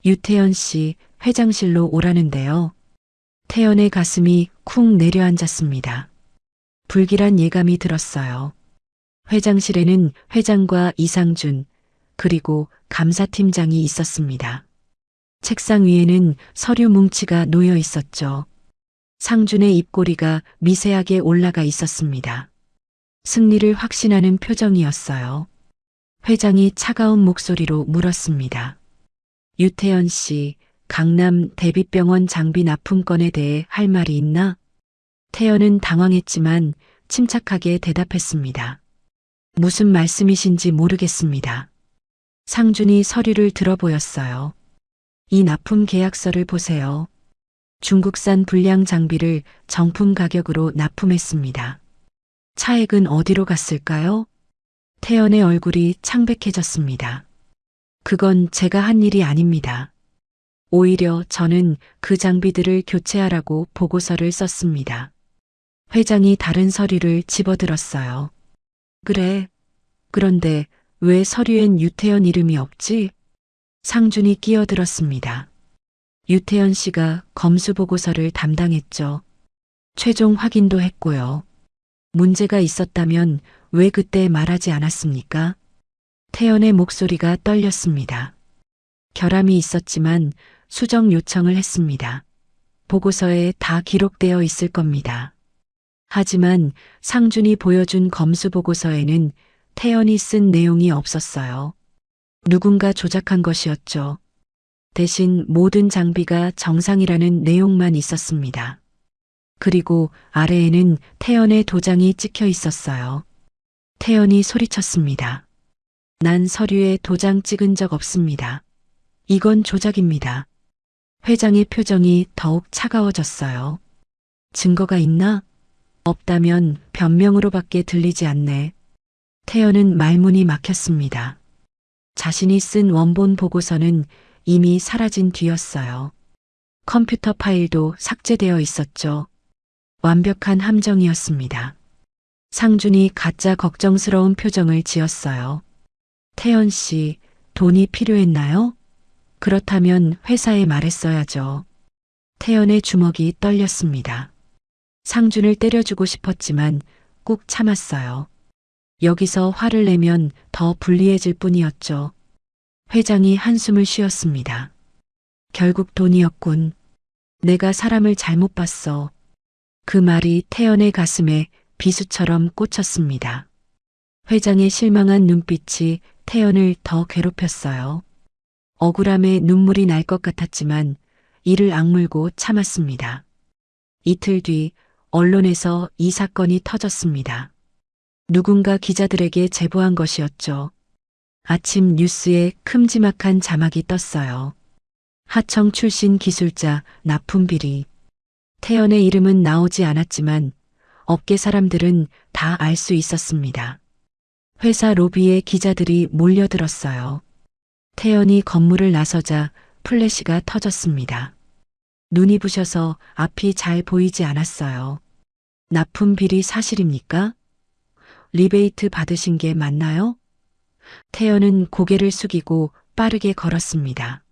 유태연 씨, 회장실로 오라는데요. 태연의 가슴이 쿵 내려앉았습니다. 불길한 예감이 들었어요. 회장실에는 회장과 이상준, 그리고 감사팀장이 있었습니다. 책상 위에는 서류 뭉치가 놓여 있었죠. 상준의 입꼬리가 미세하게 올라가 있었습니다. 승리를 확신하는 표정이었어요. 회장이 차가운 목소리로 물었습니다. 유태연 씨, 강남 대비병원 장비 납품건에 대해 할 말이 있나? 태연은 당황했지만 침착하게 대답했습니다. 무슨 말씀이신지 모르겠습니다. 상준이 서류를 들어보였어요. 이 납품 계약서를 보세요. 중국산 불량 장비를 정품 가격으로 납품했습니다. 차액은 어디로 갔을까요? 태연의 얼굴이 창백해졌습니다. 그건 제가 한 일이 아닙니다. 오히려 저는 그 장비들을 교체하라고 보고서를 썼습니다. 회장이 다른 서류를 집어들었어요. 그래. 그런데 왜 서류엔 유태연 이름이 없지? 상준이 끼어들었습니다. 유태연 씨가 검수 보고서를 담당했죠. 최종 확인도 했고요. 문제가 있었다면 왜 그때 말하지 않았습니까? 태연의 목소리가 떨렸습니다. 결함이 있었지만 수정 요청을 했습니다. 보고서에 다 기록되어 있을 겁니다. 하지만 상준이 보여준 검수 보고서에는 태연이 쓴 내용이 없었어요. 누군가 조작한 것이었죠. 대신 모든 장비가 정상이라는 내용만 있었습니다. 그리고 아래에는 태연의 도장이 찍혀 있었어요. 태연이 소리쳤습니다. 난 서류에 도장 찍은 적 없습니다. 이건 조작입니다. 회장의 표정이 더욱 차가워졌어요. 증거가 있나? 없다면 변명으로밖에 들리지 않네. 태연은 말문이 막혔습니다. 자신이 쓴 원본 보고서는 이미 사라진 뒤였어요. 컴퓨터 파일도 삭제되어 있었죠. 완벽한 함정이었습니다. 상준이 가짜 걱정스러운 표정을 지었어요. 태연 씨, 돈이 필요했나요? 그렇다면 회사에 말했어야죠. 태연의 주먹이 떨렸습니다. 상준을 때려주고 싶었지만 꾹 참았어요. 여기서 화를 내면 더 불리해질 뿐이었죠. 회장이 한숨을 쉬었습니다. 결국 돈이었군. 내가 사람을 잘못 봤어. 그 말이 태연의 가슴에 비수처럼 꽂혔습니다. 회장의 실망한 눈빛이 태연을 더 괴롭혔어요. 억울함에 눈물이 날 것 같았지만 이를 악물고 참았습니다. 이틀 뒤 언론에서 이 사건이 터졌습니다. 누군가 기자들에게 제보한 것이었죠. 아침 뉴스에 큼지막한 자막이 떴어요. 하청 출신 기술자 납품 비리. 태연의 이름은 나오지 않았지만 업계 사람들은 다 알 수 있었습니다. 회사 로비에 기자들이 몰려들었어요. 태연이 건물을 나서자 플래시가 터졌습니다. 눈이 부셔서 앞이 잘 보이지 않았어요. 납품 비리 사실입니까? 리베이트 받으신 게 맞나요? 태연은 고개를 숙이고 빠르게 걸었습니다.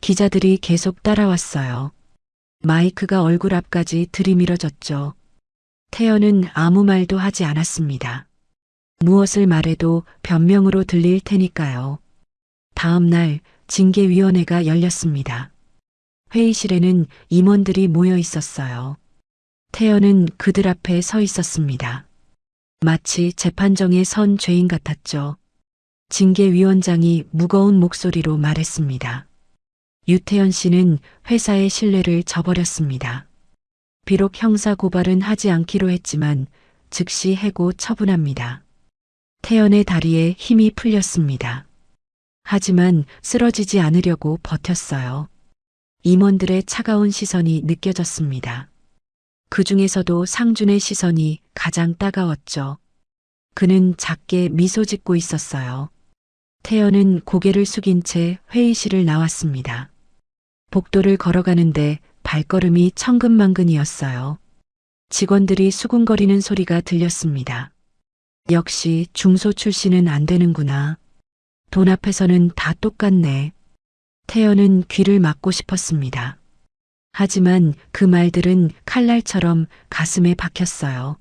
기자들이 계속 따라왔어요. 마이크가 얼굴 앞까지 들이밀어졌죠. 태연은 아무 말도 하지 않았습니다. 무엇을 말해도 변명으로 들릴 테니까요. 다음 날 징계위원회가 열렸습니다. 회의실에는 임원들이 모여 있었어요. 태연은 그들 앞에 서 있었습니다. 마치 재판정에 선 죄인 같았죠. 징계위원장이 무거운 목소리로 말했습니다. 유태연 씨는 회사의 신뢰를 저버렸습니다. 비록 형사 고발은 하지 않기로 했지만 즉시 해고 처분합니다. 태연의 다리에 힘이 풀렸습니다. 하지만 쓰러지지 않으려고 버텼어요. 임원들의 차가운 시선이 느껴졌습니다. 그 중에서도 상준의 시선이 가장 따가웠죠. 그는 작게 미소 짓고 있었어요. 태연은 고개를 숙인 채 회의실을 나왔습니다. 복도를 걸어가는데 발걸음이 천근만근이었어요. 직원들이 수군거리는 소리가 들렸습니다. 역시 중소 출신은 안 되는구나. 돈 앞에서는 다 똑같네. 태연은 귀를 막고 싶었습니다. 하지만 그 말들은 칼날처럼 가슴에 박혔어요.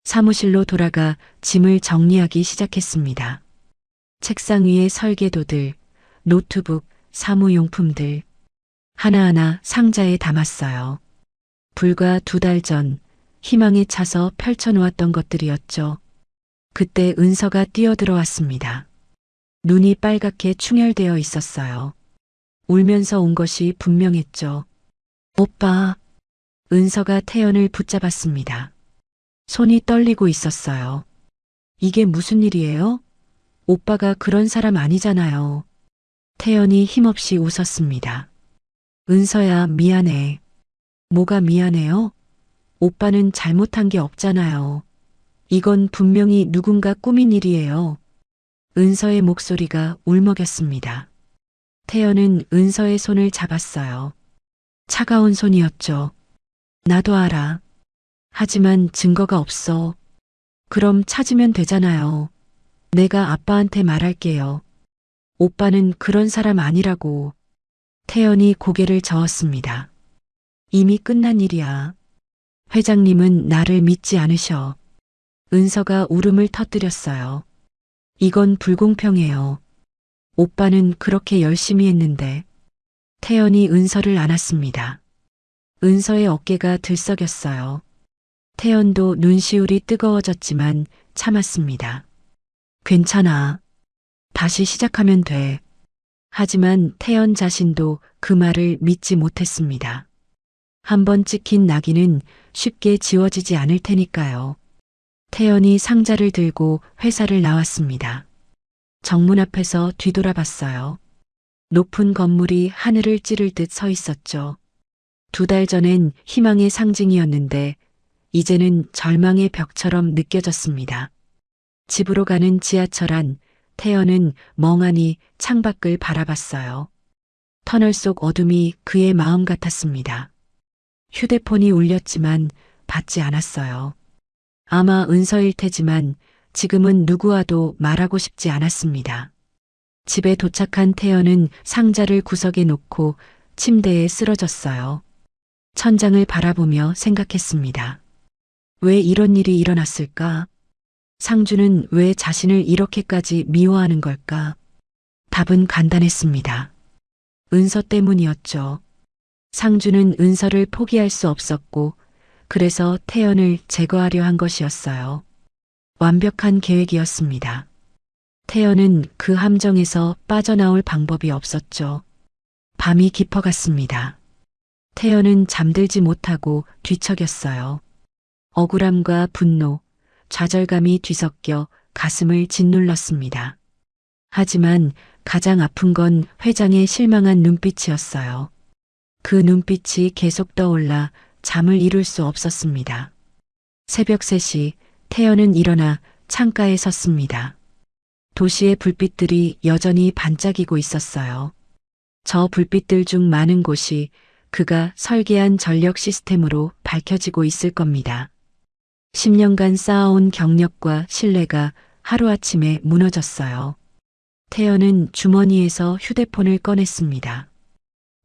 사무실로 돌아가 짐을 정리하기 시작했습니다. 책상 위에 설계도들, 노트북, 사무용품들 하나하나 상자에 담았어요. 불과 2달 전 희망에 차서 펼쳐놓았던 것들이었죠. 그때 은서가 뛰어들어왔습니다. 눈이 빨갛게 충혈되어 있었어요. 울면서 온 것이 분명했죠. 오빠. 은서가 태연을 붙잡았습니다. 손이 떨리고 있었어요. 이게 무슨 일이에요? 오빠가 그런 사람 아니잖아요. 태연이 힘없이 웃었습니다. 은서야, 미안해. 뭐가 미안해요? 오빠는 잘못한 게 없잖아요. 이건 분명히 누군가 꾸민 일이에요. 은서의 목소리가 울먹였습니다. 태연은 은서의 손을 잡았어요. 차가운 손이었죠. 나도 알아. 하지만 증거가 없어. 그럼 찾으면 되잖아요. 내가 아빠한테 말할게요. 오빠는 그런 사람 아니라고. 태연이 고개를 저었습니다. 이미 끝난 일이야. 회장님은 나를 믿지 않으셔. 은서가 울음을 터뜨렸어요. 이건 불공평해요. 오빠는 그렇게 열심히 했는데. 태연이 은서를 안았습니다. 은서의 어깨가 들썩였어요. 태연도 눈시울이 뜨거워졌지만 참았습니다. 괜찮아. 다시 시작하면 돼. 하지만 태연 자신도 그 말을 믿지 못했습니다. 한번 찍힌 낙인은 쉽게 지워지지 않을 테니까요. 태연이 상자를 들고 회사를 나왔습니다. 정문 앞에서 뒤돌아봤어요. 높은 건물이 하늘을 찌를 듯 서 있었죠. 2달 전엔 희망의 상징이었는데 이제는 절망의 벽처럼 느껴졌습니다. 집으로 가는 지하철 안 태연은 멍하니 창밖을 바라봤어요. 터널 속 어둠이 그의 마음 같았습니다. 휴대폰이 울렸지만 받지 않았어요. 아마 은서일 테지만 지금은 누구와도 말하고 싶지 않았습니다. 집에 도착한 태연은 상자를 구석에 놓고 침대에 쓰러졌어요. 천장을 바라보며 생각했습니다. 왜 이런 일이 일어났을까? 상주는 왜 자신을 이렇게까지 미워하는 걸까? 답은 간단했습니다. 은서 때문이었죠. 상주는 은서를 포기할 수 없었고 그래서 태연을 제거하려 한 것이었어요. 완벽한 계획이었습니다. 태연은 그 함정에서 빠져나올 방법이 없었죠. 밤이 깊어갔습니다. 태연은 잠들지 못하고 뒤척였어요. 억울함과 분노, 좌절감이 뒤섞여 가슴을 짓눌렀습니다. 하지만 가장 아픈 건 회장의 실망한 눈빛이었어요. 그 눈빛이 계속 떠올라 잠을 이룰 수 없었습니다. 새벽 3시 태연은 일어나 창가에 섰습니다. 도시의 불빛들이 여전히 반짝이고 있었어요. 저 불빛들 중 많은 곳이 그가 설계한 전력 시스템으로 밝혀지고 있을 겁니다. 10년간 쌓아온 경력과 신뢰가 하루아침에 무너졌어요. 태연은 주머니에서 휴대폰을 꺼냈습니다.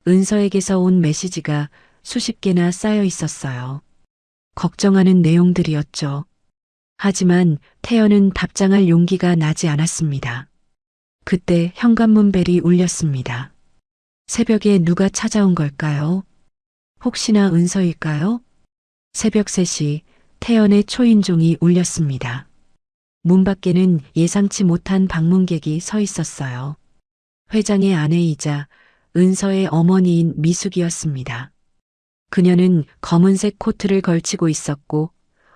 은서에게서 온 메시지가 수십 개나 쌓여 있었어요. 걱정하는 내용들이었죠. 하지만 태연은 답장할 용기가 나지 않았습니다. 그때 현관문 벨이 울렸습니다. 새벽에 누가 찾아온 걸까요? 혹시나 은서일까요? 새벽 3시 태연의 초인종이 울렸습니다. 문 밖에는 예상치 못한 방문객이 서 있었어요. 회장의 아내이자 은서의 어머니인 미숙이었습니다. 그녀는 검은색 코트를 걸치고 있었고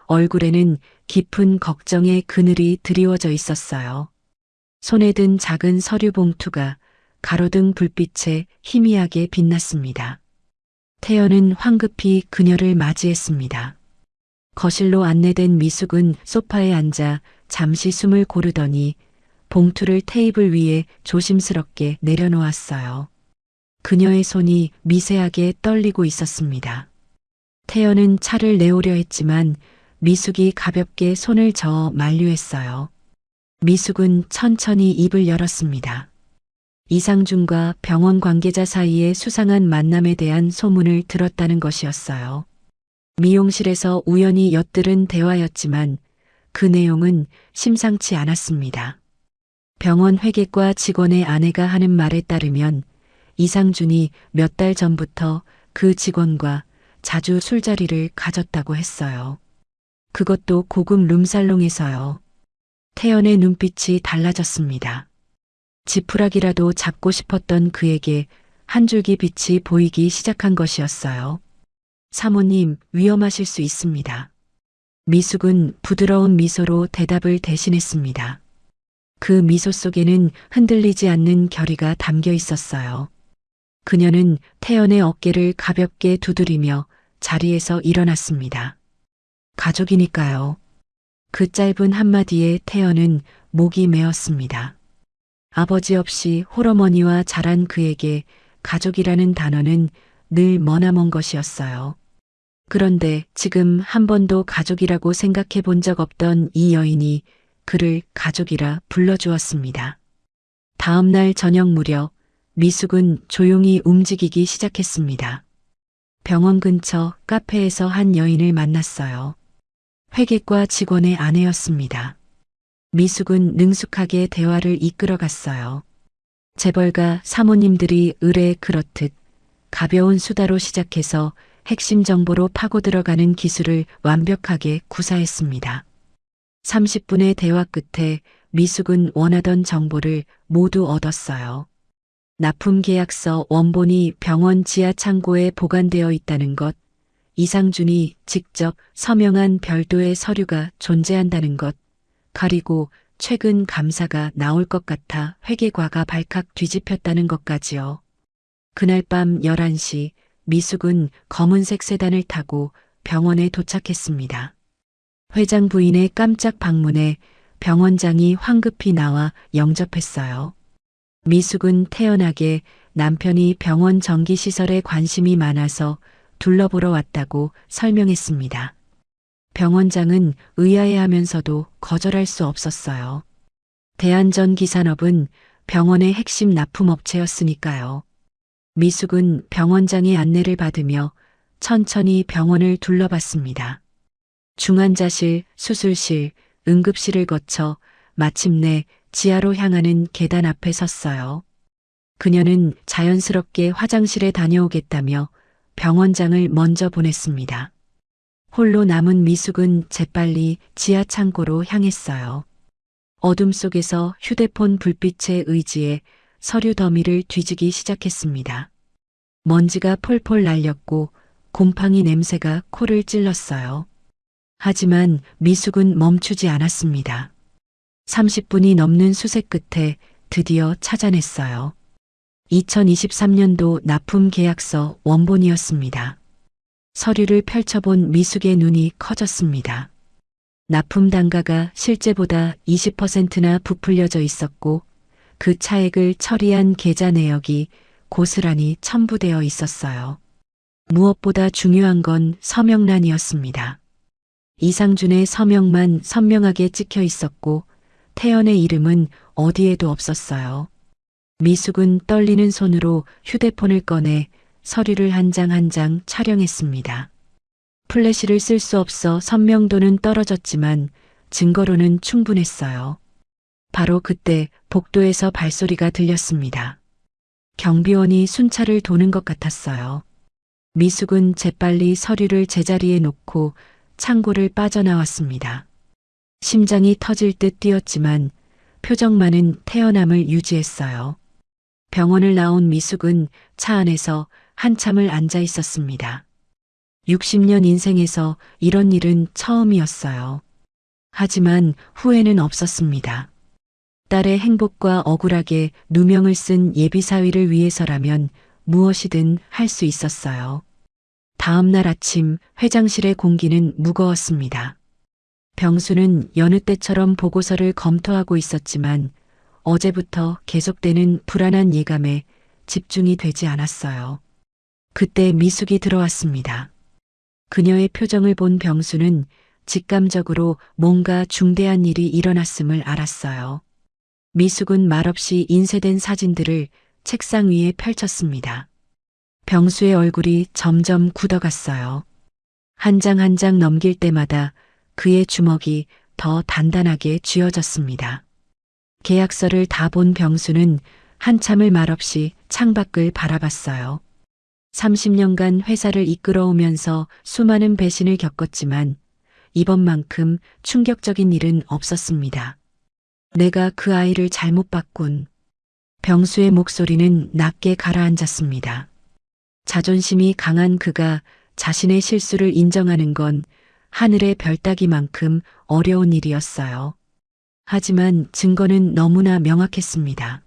얼굴에는 깊은 걱정의 그늘이 드리워져 있었어요. 손에 든 작은 서류 봉투가 가로등 불빛에 희미하게 빛났습니다. 태연은 황급히 그녀를 맞이했습니다. 거실로 안내된 미숙은 소파에 앉아 잠시 숨을 고르더니 봉투를 테이블 위에 조심스럽게 내려놓았어요. 그녀의 손이 미세하게 떨리고 있었습니다. 태연은 차를 내오려 했지만 미숙이 가볍게 손을 저어 만류했어요. 미숙은 천천히 입을 열었습니다. 이상준과 병원 관계자 사이의 수상한 만남에 대한 소문을 들었다는 것이었어요. 미용실에서 우연히 엿들은 대화였지만 그 내용은 심상치 않았습니다. 병원 회계과 직원의 아내가 하는 말에 따르면 이상준이 몇 달 전부터 그 직원과 자주 술자리를 가졌다고 했어요. 그것도 고급 룸살롱에서요. 태연의 눈빛이 달라졌습니다. 지푸라기라도 잡고 싶었던 그에게 한 줄기 빛이 보이기 시작한 것이었어요. 사모님, 위험하실 수 있습니다. 미숙은 부드러운 미소로 대답을 대신했습니다. 그 미소 속에는 흔들리지 않는 결의가 담겨 있었어요. 그녀는 태연의 어깨를 가볍게 두드리며 자리에서 일어났습니다. 가족이니까요. 그 짧은 한마디에 태연은 목이 메었습니다. 아버지 없이 홀어머니와 자란 그에게 가족이라는 단어는 늘 머나먼 것이었어요. 그런데 지금 한 번도 가족이라고 생각해 본 적 없던 이 여인이 그를 가족이라 불러주었습니다. 다음 날 저녁 무렵 미숙은 조용히 움직이기 시작했습니다. 병원 근처 카페에서 한 여인을 만났어요. 회계과 직원의 아내였습니다. 미숙은 능숙하게 대화를 이끌어갔어요. 재벌가 사모님들이 의뢰 그렇듯 가벼운 수다로 시작해서 핵심 정보로 파고 들어가는 기술을 완벽하게 구사했습니다. 30분의 대화 끝에 미숙은 원하던 정보를 모두 얻었어요. 납품 계약서 원본이 병원 지하 창고에 보관되어 있다는 것, 이상준이 직접 서명한 별도의 서류가 존재한다는 것, 그리고 최근 감사가 나올 것 같아 회계과가 발칵 뒤집혔다는 것까지요. 그날 밤 11시 미숙은 검은색 세단을 타고 병원에 도착했습니다. 회장 부인의 깜짝 방문에 병원장이 황급히 나와 영접했어요. 미숙은 태연하게 남편이 병원 전기시설에 관심이 많아서 둘러보러 왔다고 설명했습니다. 병원장은 의아해하면서도 거절할 수 없었어요. 대한전기산업은 병원의 핵심 납품업체였으니까요. 미숙은 병원장의 안내를 받으며 천천히 병원을 둘러봤습니다. 중환자실, 수술실, 응급실을 거쳐 마침내 지하로 향하는 계단 앞에 섰어요. 그녀는 자연스럽게 화장실에 다녀오겠다며 병원장을 먼저 보냈습니다. 홀로 남은 미숙은 재빨리 지하 창고로 향했어요. 어둠 속에서 휴대폰 불빛에 의지해 서류 더미를 뒤지기 시작했습니다. 먼지가 폴폴 날렸고 곰팡이 냄새가 코를 찔렀어요. 하지만 미숙은 멈추지 않았습니다. 30분이 넘는 수색 끝에 드디어 찾아냈어요. 2023년도 납품 계약서 원본이었습니다. 서류를 펼쳐본 미숙의 눈이 커졌습니다. 납품 단가가 실제보다 20%나 부풀려져 있었고 그 차액을 처리한 계좌 내역이 고스란히 첨부되어 있었어요. 무엇보다 중요한 건 서명란이었습니다. 이상준의 서명만 선명하게 찍혀 있었고 태연의 이름은 어디에도 없었어요. 미숙은 떨리는 손으로 휴대폰을 꺼내 서류를 한 장 한 장 촬영했습니다. 플래시를 쓸 수 없어 선명도는 떨어졌지만 증거로는 충분했어요. 바로 그때 복도에서 발소리가 들렸습니다. 경비원이 순찰을 도는 것 같았어요. 미숙은 재빨리 서류를 제자리에 놓고 창고를 빠져나왔습니다. 심장이 터질 듯 뛰었지만 표정만은 태연함을 유지했어요. 병원을 나온 미숙은 차 안에서 한참을 앉아 있었습니다. 60년 인생에서 이런 일은 처음이었어요. 하지만 후회는 없었습니다. 딸의 행복과 억울하게 누명을 쓴 예비사위를 위해서라면 무엇이든 할 수 있었어요. 다음 날 아침 회장실의 공기는 무거웠습니다. 병수는 여느 때처럼 보고서를 검토하고 있었지만 어제부터 계속되는 불안한 예감에 집중이 되지 않았어요. 그때 미숙이 들어왔습니다. 그녀의 표정을 본 병수는 직감적으로 뭔가 중대한 일이 일어났음을 알았어요. 미숙은 말없이 인쇄된 사진들을 책상 위에 펼쳤습니다. 병수의 얼굴이 점점 굳어갔어요. 한 장 한 장 넘길 때마다 그의 주먹이 더 단단하게 쥐어졌습니다. 계약서를 다 본 병수는 한참을 말없이 창밖을 바라봤어요. 30년간 회사를 이끌어오면서 수많은 배신을 겪었지만 이번만큼 충격적인 일은 없었습니다. 내가 그 아이를 잘못 봤군. 병수의 목소리는 낮게 가라앉았습니다. 자존심이 강한 그가 자신의 실수를 인정하는 건 하늘의 별 따기만큼 어려운 일이었어요. 하지만 증거는 너무나 명확했습니다.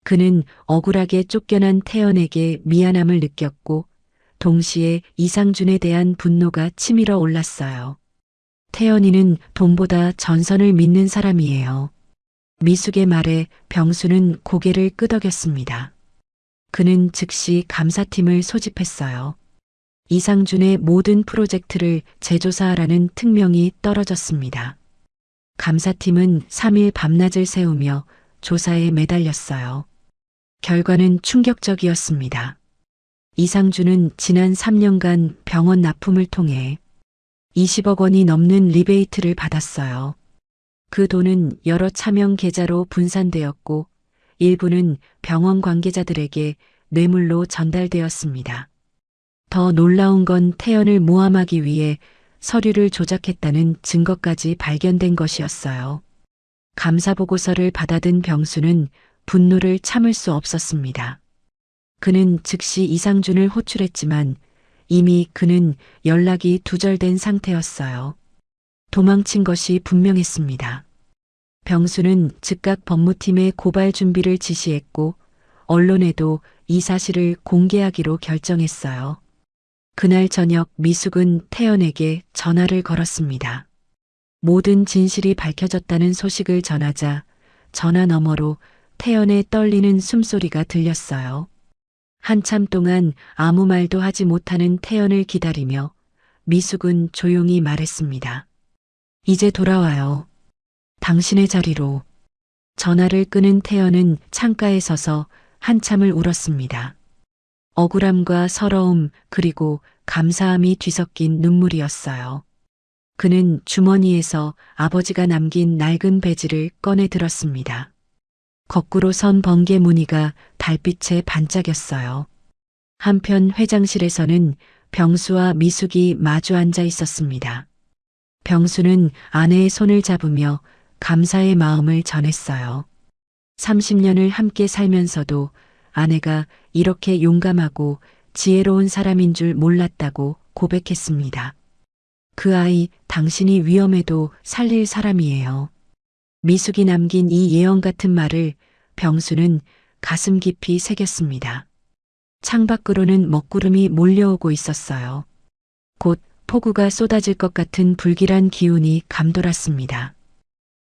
그는 억울하게 쫓겨난 태연에게 미안함을 느꼈고 동시에 이상준에 대한 분노가 치밀어 올랐어요. 태연이는 돈보다 전선을 믿는 사람이에요. 미숙의 말에 병수는 고개를 끄덕였습니다. 그는 즉시 감사팀을 소집했어요. 이상준의 모든 프로젝트를 재조사하라는 특명이 떨어졌습니다. 감사팀은 3일 밤낮을 새우며 조사에 매달렸어요. 결과는 충격적이었습니다. 이상준은 지난 3년간 병원 납품을 통해 20억 원이 넘는 리베이트를 받았어요. 그 돈은 여러 차명 계좌로 분산되었고 일부는 병원 관계자들에게 뇌물로 전달되었습니다. 더 놀라운 건 태연을 모함하기 위해 서류를 조작했다는 증거까지 발견된 것이었어요. 감사보고서를 받아든 병수는 분노를 참을 수 없었습니다. 그는 즉시 이상준을 호출했지만 이미 그는 연락이 두절된 상태였어요. 도망친 것이 분명했습니다. 병수는 즉각 법무팀에 고발 준비를 지시했고 언론에도 이 사실을 공개하기로 결정했어요. 그날 저녁 미숙은 태연에게 전화를 걸었습니다. 모든 진실이 밝혀졌다는 소식을 전하자 전화 너머로 태연의 떨리는 숨소리가 들렸어요. 한참 동안 아무 말도 하지 못하는 태연을 기다리며 미숙은 조용히 말했습니다. 이제 돌아와요. 당신의 자리로. 전화를 끄는 태연은 창가에 서서 한참을 울었습니다. 억울함과 서러움 그리고 감사함이 뒤섞인 눈물이었어요. 그는 주머니에서 아버지가 남긴 낡은 배지를 꺼내 들었습니다. 거꾸로 선 번개 무늬가 달빛에 반짝였어요. 한편 회장실에서는 병수와 미숙이 마주 앉아 있었습니다. 병수는 아내의 손을 잡으며 감사의 마음을 전했어요. 30년을 함께 살면서도 아내가 이렇게 용감하고 지혜로운 사람인 줄 몰랐다고 고백했습니다. 그 아이 당신이 위험해도 살릴 사람이에요. 미숙이 남긴 이 예언 같은 말을 병수는 가슴 깊이 새겼습니다. 창밖으로는 먹구름이 몰려오고 있었어요. 곧 폭우가 쏟아질 것 같은 불길한 기운이 감돌았습니다.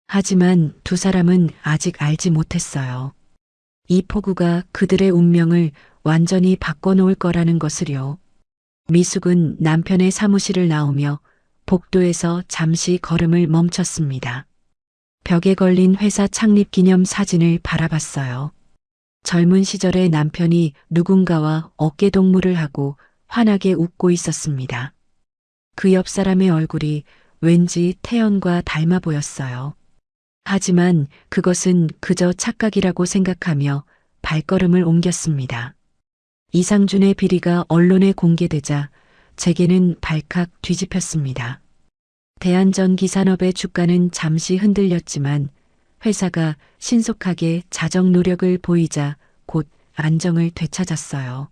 하지만 두 사람은 아직 알지 못했어요. 이 폭우가 그들의 운명을 완전히 바꿔놓을 거라는 것을요. 미숙은 남편의 사무실을 나오며 복도에서 잠시 걸음을 멈췄습니다. 벽에 걸린 회사 창립 기념 사진을 바라봤어요. 젊은 시절의 남편이 누군가와 어깨동무를 하고 환하게 웃고 있었습니다. 그 옆 사람의 얼굴이 왠지 태연과 닮아 보였어요. 하지만 그것은 그저 착각이라고 생각하며 발걸음을 옮겼습니다. 이상준의 비리가 언론에 공개되자 제게는 발칵 뒤집혔습니다. 대한전기산업의 주가는 잠시 흔들렸지만 회사가 신속하게 자정 노력을 보이자 곧 안정을 되찾았어요.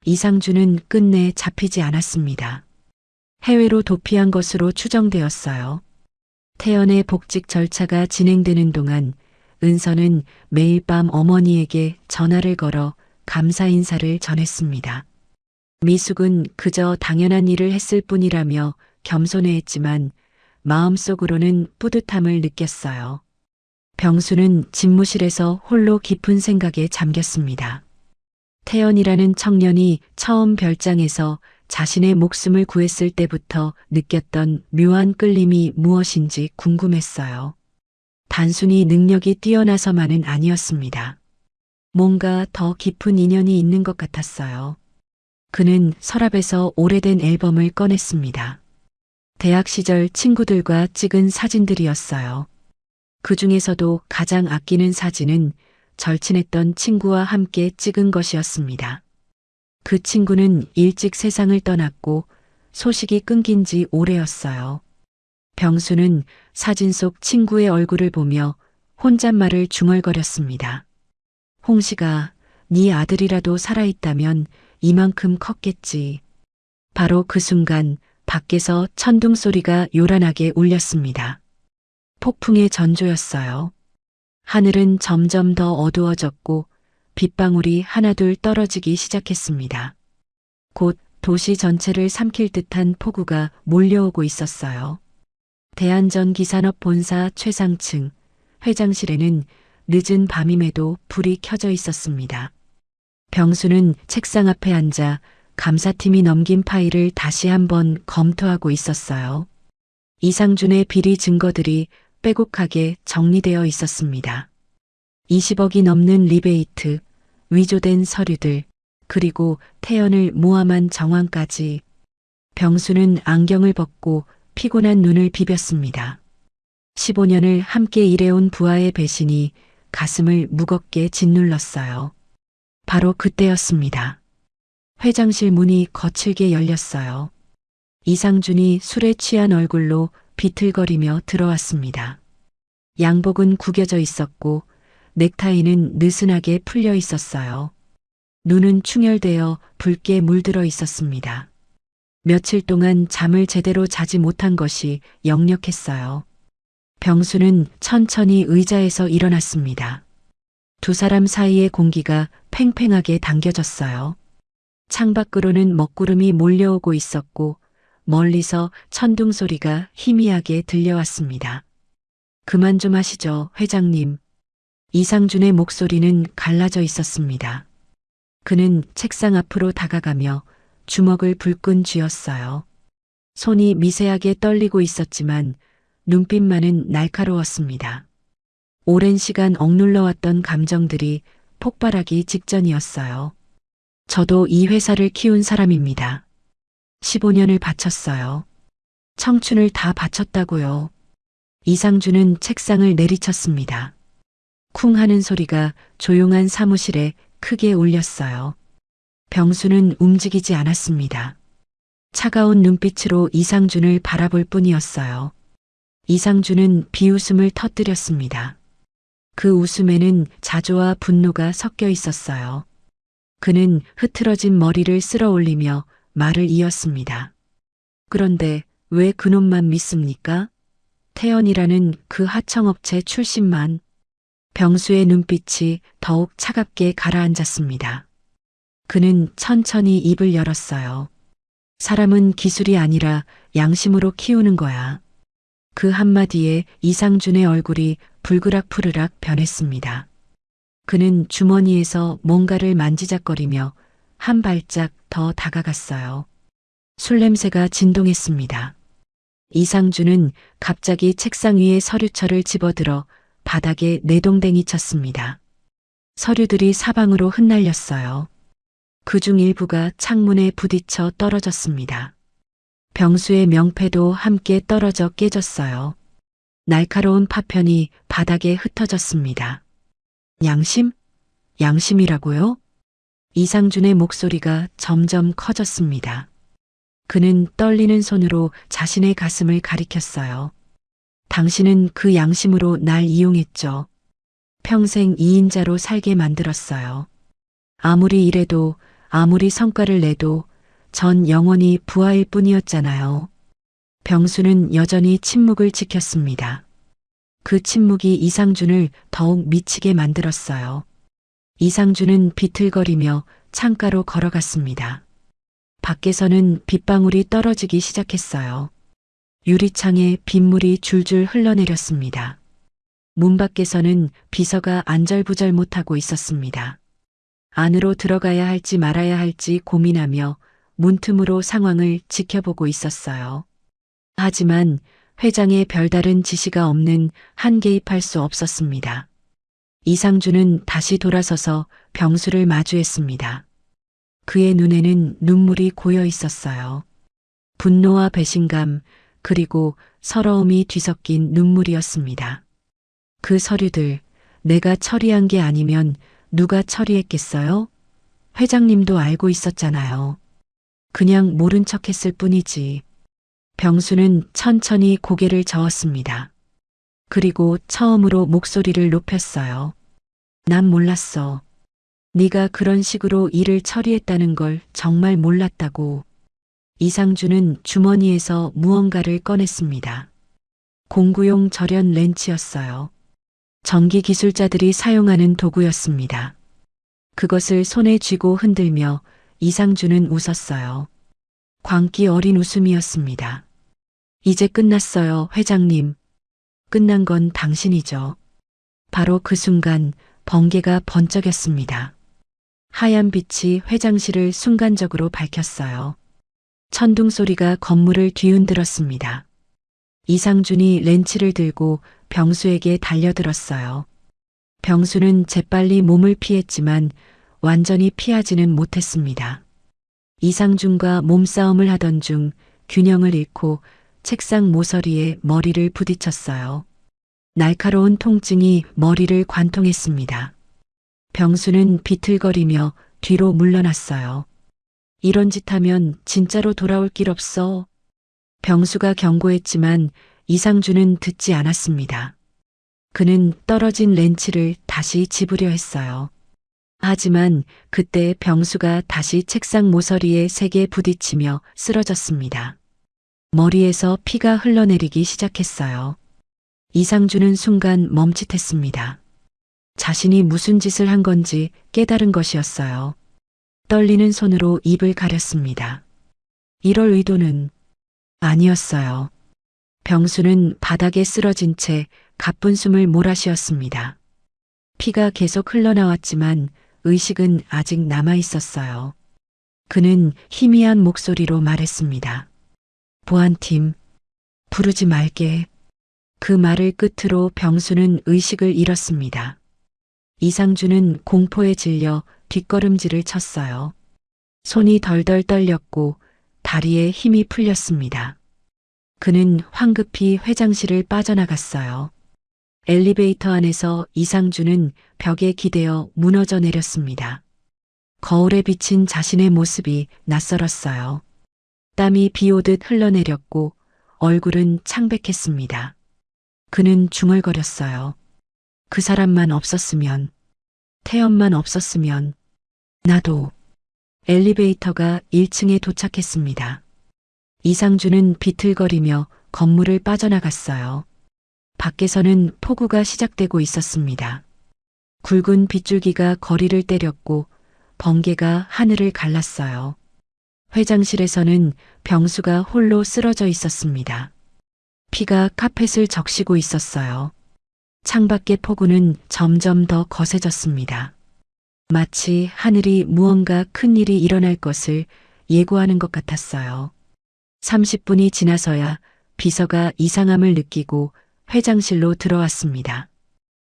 이상준은 끝내 잡히지 않았습니다. 해외로 도피한 것으로 추정되었어요. 태연의 복직 절차가 진행되는 동안 은서는 매일 밤 어머니에게 전화를 걸어 감사 인사를 전했습니다. 미숙은 그저 당연한 일을 했을 뿐이라며 겸손해했지만 마음속으로는 뿌듯함을 느꼈어요. 병수는 집무실에서 홀로 깊은 생각에 잠겼습니다. 태연이라는 청년이 처음 별장에서 자신의 목숨을 구했을 때부터 느꼈던 묘한 끌림이 무엇인지 궁금했어요. 단순히 능력이 뛰어나서만은 아니었습니다. 뭔가 더 깊은 인연이 있는 것 같았어요. 그는 서랍에서 오래된 앨범을 꺼냈습니다. 대학 시절 친구들과 찍은 사진들이었어요. 그 중에서도 가장 아끼는 사진은 절친했던 친구와 함께 찍은 것이었습니다. 그 친구는 일찍 세상을 떠났고 소식이 끊긴 지 오래였어요. 병수는 사진 속 친구의 얼굴을 보며 혼잣말을 중얼거렸습니다. 홍시가 네 아들이라도 살아있다면 이만큼 컸겠지. 바로 그 순간 밖에서 천둥 소리가 요란하게 울렸습니다. 폭풍의 전조였어요. 하늘은 점점 더 어두워졌고 빗방울이 하나둘 떨어지기 시작했습니다. 곧 도시 전체를 삼킬 듯한 폭우가 몰려오고 있었어요. 대한전기산업 본사 최상층 회장실에는 늦은 밤임에도 불이 켜져 있었습니다. 병수는 책상 앞에 앉아 감사팀이 넘긴 파일을 다시 한번 검토하고 있었어요. 이상준의 비리 증거들이 빼곡하게 정리되어 있었습니다. 20억이 넘는 리베이트, 위조된 서류들, 그리고 태연을 모함한 정황까지. 병수는 안경을 벗고 피곤한 눈을 비볐습니다. 15년을 함께 일해온 부하의 배신이 가슴을 무겁게 짓눌렀어요. 바로 그때였습니다. 회장실 문이 거칠게 열렸어요. 이상준이 술에 취한 얼굴로 비틀거리며 들어왔습니다. 양복은 구겨져 있었고 넥타이는 느슨하게 풀려 있었어요. 눈은 충혈되어 붉게 물들어 있었습니다. 며칠 동안 잠을 제대로 자지 못한 것이 역력했어요. 병수는 천천히 의자에서 일어났습니다. 두 사람 사이의 공기가 팽팽하게 당겨졌어요. 창밖으로는 먹구름이 몰려오고 있었고 멀리서 천둥 소리가 희미하게 들려왔습니다. 그만 좀 하시죠, 회장님. 이상준의 목소리는 갈라져 있었습니다. 그는 책상 앞으로 다가가며 주먹을 불끈 쥐었어요. 손이 미세하게 떨리고 있었지만 눈빛만은 날카로웠습니다. 오랜 시간 억눌러왔던 감정들이 폭발하기 직전이었어요. 저도 이 회사를 키운 사람입니다. 15년을 바쳤어요. 청춘을 다 바쳤다고요. 이상준은 책상을 내리쳤습니다. 쿵 하는 소리가 조용한 사무실에 크게 울렸어요. 병수는 움직이지 않았습니다. 차가운 눈빛으로 이상준을 바라볼 뿐이었어요. 이상준은 비웃음을 터뜨렸습니다. 그 웃음에는 자조와 분노가 섞여 있었어요. 그는 흐트러진 머리를 쓸어 올리며 말을 이었습니다. 그런데 왜 그놈만 믿습니까? 태연이라는 그 하청업체 출신만. 병수의 눈빛이 더욱 차갑게 가라앉았습니다. 그는 천천히 입을 열었어요. 사람은 기술이 아니라 양심으로 키우는 거야. 그 한마디에 이상준의 얼굴이 불그락푸르락 변했습니다. 그는 주머니에서 뭔가를 만지작거리며 한 발짝 더 다가갔어요. 술 냄새가 진동했습니다. 이상준은 갑자기 책상 위에 서류철을 집어들어 바닥에 내동댕이 쳤습니다. 서류들이 사방으로 흩날렸어요. 그중 일부가 창문에 부딪혀 떨어졌습니다. 병수의 명패도 함께 떨어져 깨졌어요. 날카로운 파편이 바닥에 흩어졌습니다. 양심? 양심이라고요? 이상준의 목소리가 점점 커졌습니다. 그는 떨리는 손으로 자신의 가슴을 가리켰어요. 당신은 그 양심으로 날 이용했죠. 평생 이인자로 살게 만들었어요. 아무리 일해도 아무리 성과를 내도 전 영원히 부하일 뿐이었잖아요. 병수는 여전히 침묵을 지켰습니다. 그 침묵이 이상준을 더욱 미치게 만들었어요. 이상준은 비틀거리며 창가로 걸어갔습니다. 밖에서는 빗방울이 떨어지기 시작했어요. 유리창에 빗물이 줄줄 흘러내렸습니다. 문 밖에서는 비서가 안절부절 못하고 있었습니다. 안으로 들어가야 할지 말아야 할지 고민하며 문틈으로 상황을 지켜보고 있었어요. 하지만 회장의 별다른 지시가 없는 한 개입할 수 없었습니다. 이상준은 다시 돌아서서 병수를 마주했습니다. 그의 눈에는 눈물이 고여 있었어요. 분노와 배신감, 그리고 서러움이 뒤섞인 눈물이었습니다. 그 서류들, 내가 처리한 게 아니면 누가 처리했겠어요? 회장님도 알고 있었잖아요. 그냥 모른 척 했을 뿐이지. 병수는 천천히 고개를 저었습니다. 그리고 처음으로 목소리를 높였어요. 난 몰랐어. 네가 그런 식으로 일을 처리했다는 걸 정말 몰랐다고. 이상준은 주머니에서 무언가를 꺼냈습니다. 공구용 절연 렌치였어요. 전기 기술자들이 사용하는 도구였습니다. 그것을 손에 쥐고 흔들며 이상준은 웃었어요. 광기 어린 웃음이었습니다. 이제 끝났어요, 회장님. 끝난 건 당신이죠. 바로 그 순간 번개가 번쩍였습니다. 하얀 빛이 회장실을 순간적으로 밝혔어요. 천둥 소리가 건물을 뒤흔들었습니다. 이상준이 렌치를 들고 병수에게 달려들었어요. 병수는 재빨리 몸을 피했지만 완전히 피하지는 못했습니다. 이상준과 몸싸움을 하던 중 균형을 잃고 책상 모서리에 머리를 부딪혔어요. 날카로운 통증이 머리를 관통했습니다. 병수는 비틀거리며 뒤로 물러났어요. 이런 짓 하면 진짜로 돌아올 길 없어. 병수가 경고했지만 이상준은 듣지 않았습니다. 그는 떨어진 렌치를 다시 집으려 했어요. 하지만 그때 병수가 다시 책상 모서리에 세게 부딪히며 쓰러졌습니다. 머리에서 피가 흘러내리기 시작했어요. 이상준은 순간 멈칫했습니다. 자신이 무슨 짓을 한 건지 깨달은 것이었어요. 떨리는 손으로 입을 가렸습니다. 이럴 의도는 아니었어요. 병수는 바닥에 쓰러진 채 가쁜 숨을 몰아쉬었습니다. 피가 계속 흘러나왔지만 의식은 아직 남아 있었어요. 그는 희미한 목소리로 말했습니다. 보안팀, 부르지 말게. 그 말을 끝으로 병수는 의식을 잃었습니다. 이상준은 공포에 질려 뒷걸음질을 쳤어요. 손이 덜덜 떨렸고 다리에 힘이 풀렸습니다. 그는 황급히 회장실을 빠져나갔어요. 엘리베이터 안에서 이상준은 벽에 기대어 무너져 내렸습니다. 거울에 비친 자신의 모습이 낯설었어요. 땀이 비 오듯 흘러내렸고 얼굴은 창백했습니다. 그는 중얼거렸어요. 그 사람만 없었으면, 태연만 없었으면, 나도. 엘리베이터가 1층에 도착했습니다. 이상준은 비틀거리며 건물을 빠져나갔어요. 밖에서는 폭우가 시작되고 있었습니다. 굵은 빗줄기가 거리를 때렸고 번개가 하늘을 갈랐어요. 회장실에서는 병수가 홀로 쓰러져 있었습니다. 피가 카펫을 적시고 있었어요. 창밖의 폭우는 점점 더 거세졌습니다. 마치 하늘이 무언가 큰 일이 일어날 것을 예고하는 것 같았어요. 30분이 지나서야 비서가 이상함을 느끼고 회장실로 들어왔습니다.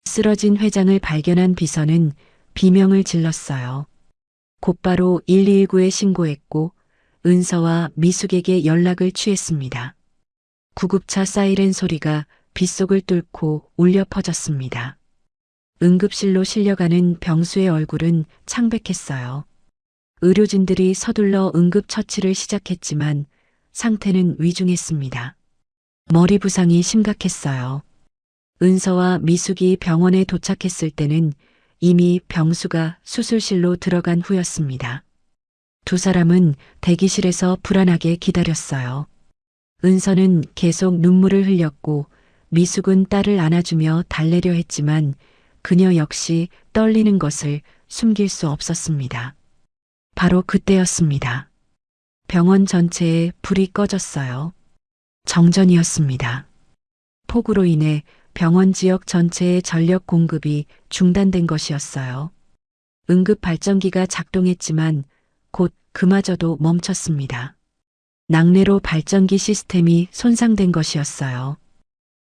쓰러진 회장을 발견한 비서는 비명을 질렀어요. 곧바로 119에 신고했고 은서와 미숙에게 연락을 취했습니다. 구급차 사이렌 소리가 빗속을 뚫고 울려 퍼졌습니다. 응급실로 실려가는 병수의 얼굴은 창백했어요. 의료진들이 서둘러 응급처치를 시작했지만 상태는 위중했습니다. 머리 부상이 심각했어요. 은서와 미숙이 병원에 도착했을 때는 이미 병수가 수술실로 들어간 후였습니다. 두 사람은 대기실에서 불안하게 기다렸어요. 은서는 계속 눈물을 흘렸고 미숙은 딸을 안아주며 달래려 했지만 그녀 역시 떨리는 것을 숨길 수 없었습니다. 바로 그때였습니다. 병원 전체에 불이 꺼졌어요. 정전이었습니다. 폭우로 인해 병원 지역 전체의 전력 공급이 중단된 것이었어요. 응급 발전기가 작동했지만 곧 그마저도 멈췄습니다. 낙뢰로 발전기 시스템이 손상된 것이었어요.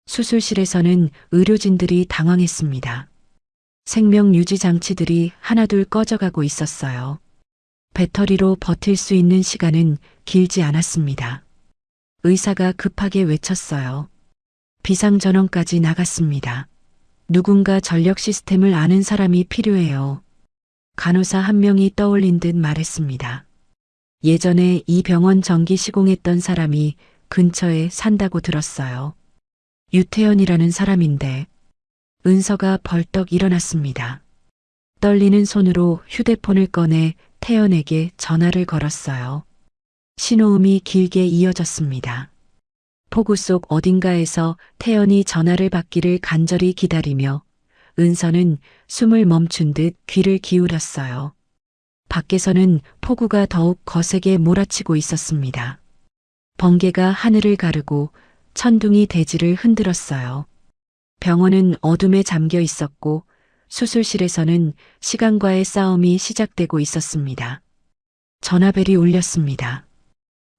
수술실에서는 의료진들이 당황했습니다. 생명 유지 장치들이 하나둘 꺼져가고 있었어요. 배터리로 버틸 수 있는 시간은 길지 않았습니다. 의사가 급하게 외쳤어요. 비상전원까지 나갔습니다. 누군가 전력 시스템을 아는 사람이 필요해요. 간호사 한 명이 떠올린 듯 말했습니다. 예전에 이 병원 전기 시공했던 사람이 근처에 산다고 들었어요. 유태연이라는 사람인데. 은서가 벌떡 일어났습니다. 떨리는 손으로 휴대폰을 꺼내 태연에게 전화를 걸었어요. 신호음이 길게 이어졌습니다. 폭우 속 어딘가에서 태연이 전화를 받기를 간절히 기다리며 은서는 숨을 멈춘 듯 귀를 기울였어요. 밖에서는 폭우가 더욱 거세게 몰아치고 있었습니다. 번개가 하늘을 가르고 천둥이 대지를 흔들었어요. 병원은 어둠에 잠겨 있었고 수술실에서는 시간과의 싸움이 시작되고 있었습니다. 전화벨이 울렸습니다.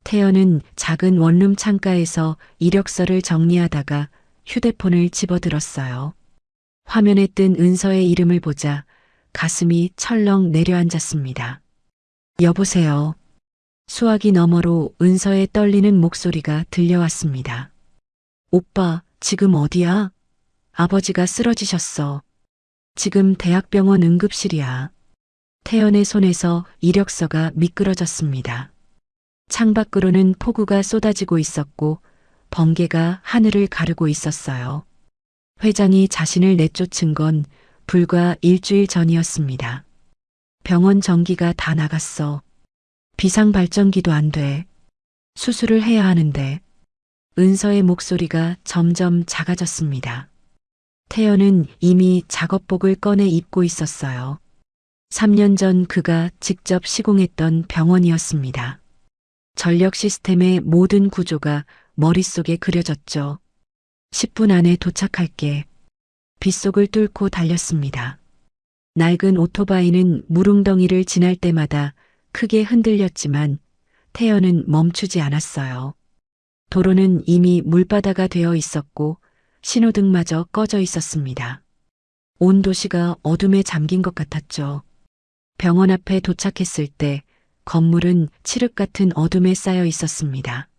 태연은 작은 원룸 창가에서 이력서를 정리하다가 휴대폰을 집어들었어요. 화면에 뜬 은서의 이름을 보자 가슴이 철렁 내려앉았습니다. 여보세요. 수화기 너머로 은서의 떨리는 목소리가 들려왔습니다. 오빠, 지금 어디야? 아버지가 쓰러지셨어. 지금 대학병원 응급실이야. 태연의 손에서 이력서가 미끄러졌습니다. 창밖으로는 폭우가 쏟아지고 있었고 번개가 하늘을 가르고 있었어요. 회장이 자신을 내쫓은 건 불과 일주일 전이었습니다. 병원 전기가 다 나갔어. 비상발전기도 안 돼. 수술을 해야 하는데. 은서의 목소리가 점점 작아졌습니다. 태연은 이미 작업복을 꺼내 입고 있었어요. 3년 전 그가 직접 시공했던 병원이었습니다. 전력 시스템의 모든 구조가 머릿속에 그려졌죠. 10분 안에 도착할게. 빗속을 뚫고 달렸습니다. 낡은 오토바이는 무릉덩이를 지날 때마다 크게 흔들렸지만 태연은 멈추지 않았어요. 도로는 이미 물바다가 되어 있었고 신호등마저 꺼져 있었습니다. 온 도시가 어둠에 잠긴 것 같았죠. 병원 앞에 도착했을 때 건물은 칠흑 같은 어둠에 쌓여 있었습니다.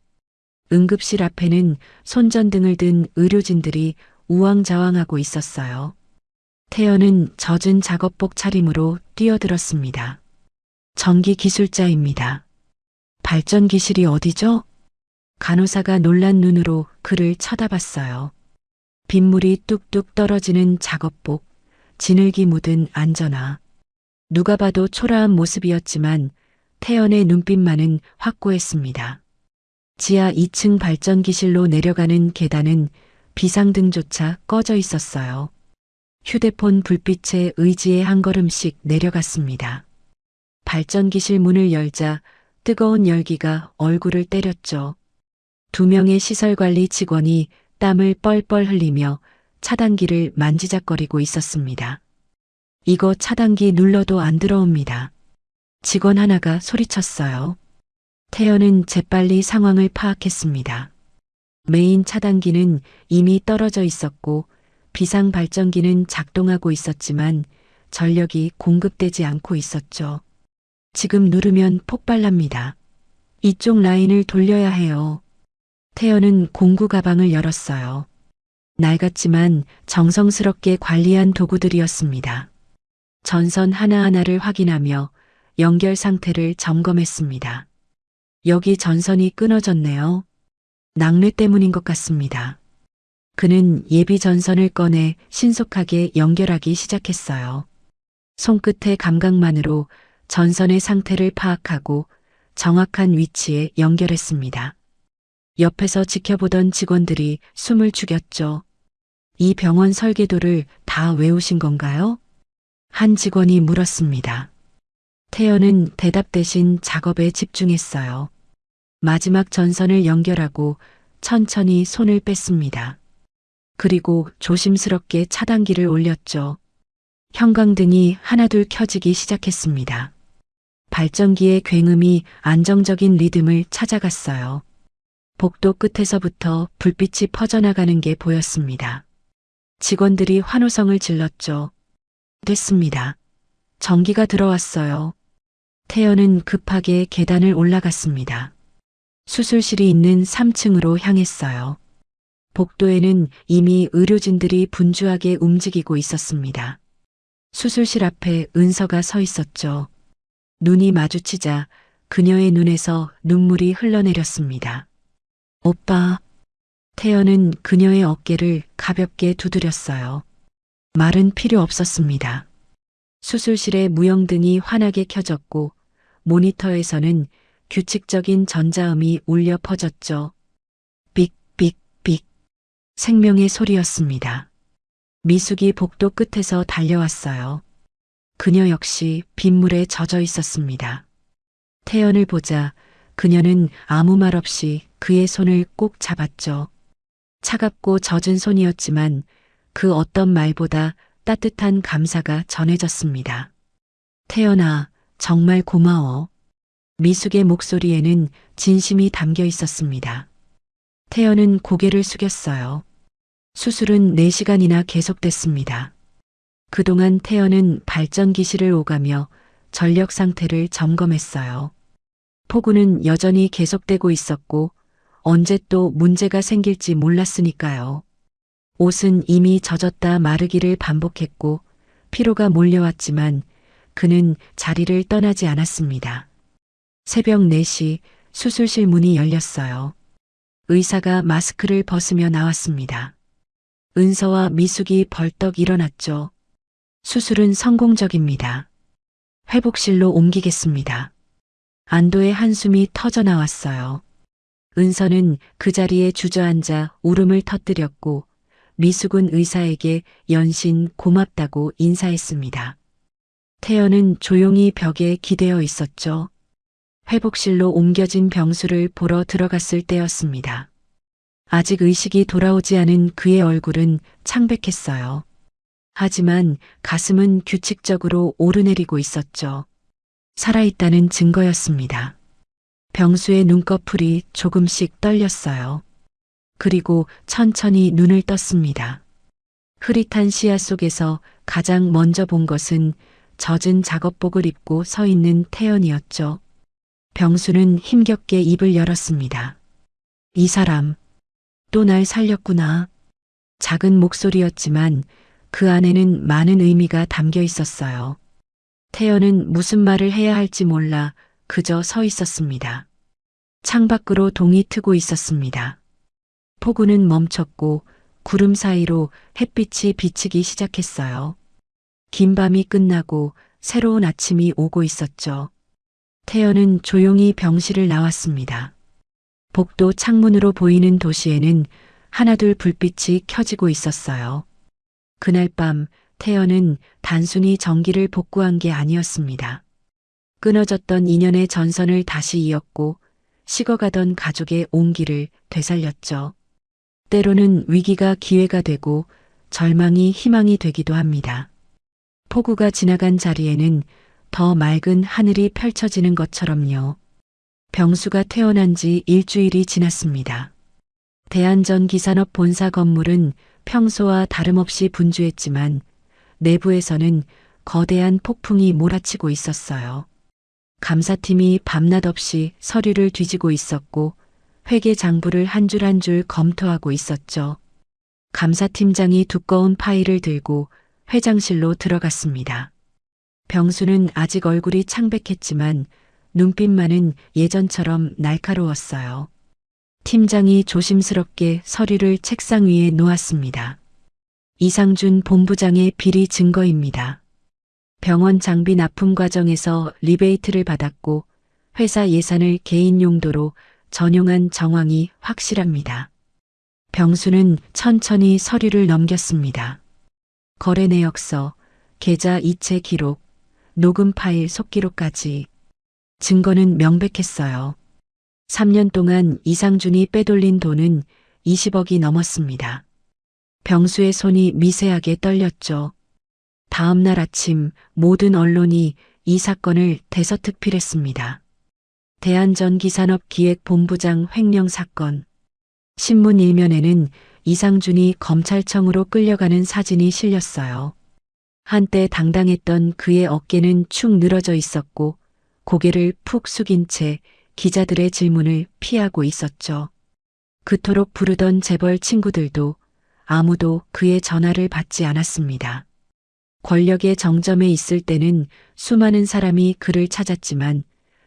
응급실 앞에는 손전등을 든 의료진들이 우왕좌왕하고 있었어요. 태연은 젖은 작업복 차림으로 뛰어들었습니다. 전기 기술자입니다. 발전기실이 어디죠? 간호사가 놀란 눈으로 그를 쳐다봤어요. 빗물이 뚝뚝 떨어지는 작업복, 진흙이 묻은 안전화. 누가 봐도 초라한 모습이었지만 태연의 눈빛만은 확고했습니다. 지하 2층 발전기실로 내려가는 계단은 비상등조차 꺼져 있었어요. 휴대폰 불빛에 의지에 한 걸음씩 내려갔습니다. 발전기실 문을 열자 뜨거운 열기가 얼굴을 때렸죠. 2명의 시설관리 직원이 땀을 뻘뻘 흘리며 차단기를 만지작거리고 있었습니다. 이거 차단기 눌러도 안 들어옵니다. 직원 하나가 소리쳤어요. 태연은 재빨리 상황을 파악했습니다. 메인 차단기는 이미 떨어져 있었고 비상 발전기는 작동하고 있었지만 전력이 공급되지 않고 있었죠. 지금 누르면 폭발납니다. 이쪽 라인을 돌려야 해요. 태연은 공구 가방을 열었어요. 낡았지만 정성스럽게 관리한 도구들이었습니다. 전선 하나하나를 확인하며 연결 상태를 점검했습니다. 여기 전선이 끊어졌네요. 낙뢰 때문인 것 같습니다. 그는 예비 전선을 꺼내 신속하게 연결하기 시작했어요. 손끝의 감각만으로 전선의 상태를 파악하고 정확한 위치에 연결했습니다. 옆에서 지켜보던 직원들이 숨을 죽였죠. 이 병원 설계도를 다 외우신 건가요? 한 직원이 물었습니다. 태연은 대답 대신 작업에 집중했어요. 마지막 전선을 연결하고 천천히 손을 뺐습니다. 그리고 조심스럽게 차단기를 올렸죠. 형광등이 하나둘 켜지기 시작했습니다. 발전기의 굉음이 안정적인 리듬을 찾아갔어요. 복도 끝에서부터 불빛이 퍼져나가는 게 보였습니다. 직원들이 환호성을 질렀죠. 됐습니다. 전기가 들어왔어요. 태연은 급하게 계단을 올라갔습니다. 수술실이 있는 3층으로 향했어요. 복도에는 이미 의료진들이 분주하게 움직이고 있었습니다. 수술실 앞에 은서가 서 있었죠. 눈이 마주치자 그녀의 눈에서 눈물이 흘러내렸습니다. 오빠. 태연은 그녀의 어깨를 가볍게 두드렸어요. 말은 필요 없었습니다. 수술실의 무영등이 환하게 켜졌고 모니터에서는 규칙적인 전자음이 울려 퍼졌죠. 삑삑삑. 생명의 소리였습니다. 미숙이 복도 끝에서 달려왔어요. 그녀 역시 빗물에 젖어 있었습니다. 태연을 보자 그녀는 아무 말 없이 그의 손을 꼭 잡았죠. 차갑고 젖은 손이었지만 그 어떤 말보다 따뜻한 감사가 전해졌습니다. 태연아, 정말 고마워. 미숙의 목소리에는 진심이 담겨 있었습니다. 태연은 고개를 숙였어요. 수술은 4시간이나 계속됐습니다. 그동안 태연은 발전기실을 오가며 전력 상태를 점검했어요. 폭우는 여전히 계속되고 있었고 언제 또 문제가 생길지 몰랐으니까요. 옷은 이미 젖었다 마르기를 반복했고 피로가 몰려왔지만 그는 자리를 떠나지 않았습니다. 새벽 4시 수술실 문이 열렸어요. 의사가 마스크를 벗으며 나왔습니다. 은서와 미숙이 벌떡 일어났죠. 수술은 성공적입니다. 회복실로 옮기겠습니다. 안도의 한숨이 터져 나왔어요. 은서는 그 자리에 주저앉아 울음을 터뜨렸고 미숙은 의사에게 연신 고맙다고 인사했습니다. 태연은 조용히 벽에 기대어 있었죠. 회복실로 옮겨진 병수를 보러 들어갔을 때였습니다. 아직 의식이 돌아오지 않은 그의 얼굴은 창백했어요. 하지만 가슴은 규칙적으로 오르내리고 있었죠. 살아있다는 증거였습니다. 병수의 눈꺼풀이 조금씩 떨렸어요. 그리고 천천히 눈을 떴습니다. 흐릿한 시야 속에서 가장 먼저 본 것은 젖은 작업복을 입고 서 있는 태연이었죠. 병수는 힘겹게 입을 열었습니다. 이 사람, 또 날 살렸구나. 작은 목소리였지만 그 안에는 많은 의미가 담겨 있었어요. 태연은 무슨 말을 해야 할지 몰라 그저 서 있었습니다. 창밖으로 동이 트고 있었습니다. 폭우는 멈췄고 구름 사이로 햇빛이 비치기 시작했어요. 긴 밤이 끝나고 새로운 아침이 오고 있었죠. 태연은 조용히 병실을 나왔습니다. 복도 창문으로 보이는 도시에는 하나둘 불빛이 켜지고 있었어요. 그날 밤 태연은 단순히 전기를 복구한 게 아니었습니다. 끊어졌던 인연의 전선을 다시 이었고 식어가던 가족의 온기를 되살렸죠. 때로는 위기가 기회가 되고 절망이 희망이 되기도 합니다. 폭우가 지나간 자리에는 더 맑은 하늘이 펼쳐지는 것처럼요. 병수가 퇴원한 지 일주일이 지났습니다. 대한전기산업 본사 건물은 평소와 다름없이 분주했지만 내부에서는 거대한 폭풍이 몰아치고 있었어요. 감사팀이 밤낮 없이 서류를 뒤지고 있었고 회계 장부를 한 줄 한 줄 검토하고 있었죠. 감사팀장이 두꺼운 파일을 들고 회장실로 들어갔습니다. 병수는 아직 얼굴이 창백했지만 눈빛만은 예전처럼 날카로웠어요. 팀장이 조심스럽게 서류를 책상 위에 놓았습니다. 이상준 본부장의 비리 증거입니다. 병원 장비 납품 과정에서 리베이트를 받았고 회사 예산을 개인 용도로 전용한 정황이 확실합니다. 병수는 천천히 서류를 넘겼습니다. 거래 내역서, 계좌 이체 기록, 녹음 파일 속기록까지 증거는 명백했어요. 3년 동안 이상준이 빼돌린 돈은 20억이 넘었습니다. 병수의 손이 미세하게 떨렸죠. 다음 날 아침 모든 언론이 이 사건을 대서특필했습니다. 대한전기산업기획본부장 횡령 사건. 신문 일면에는 이상준이 검찰청으로 끌려가는 사진이 실렸어요. 한때 당당했던 그의 어깨는 축 늘어져 있었고 고개를 푹 숙인 채 기자들의 질문을 피하고 있었죠. 그토록 부르던 재벌 친구들도 아무도 그의 전화를 받지 않았습니다. 권력의 정점에 있을 때는 수많은 사람이 그를 찾았지만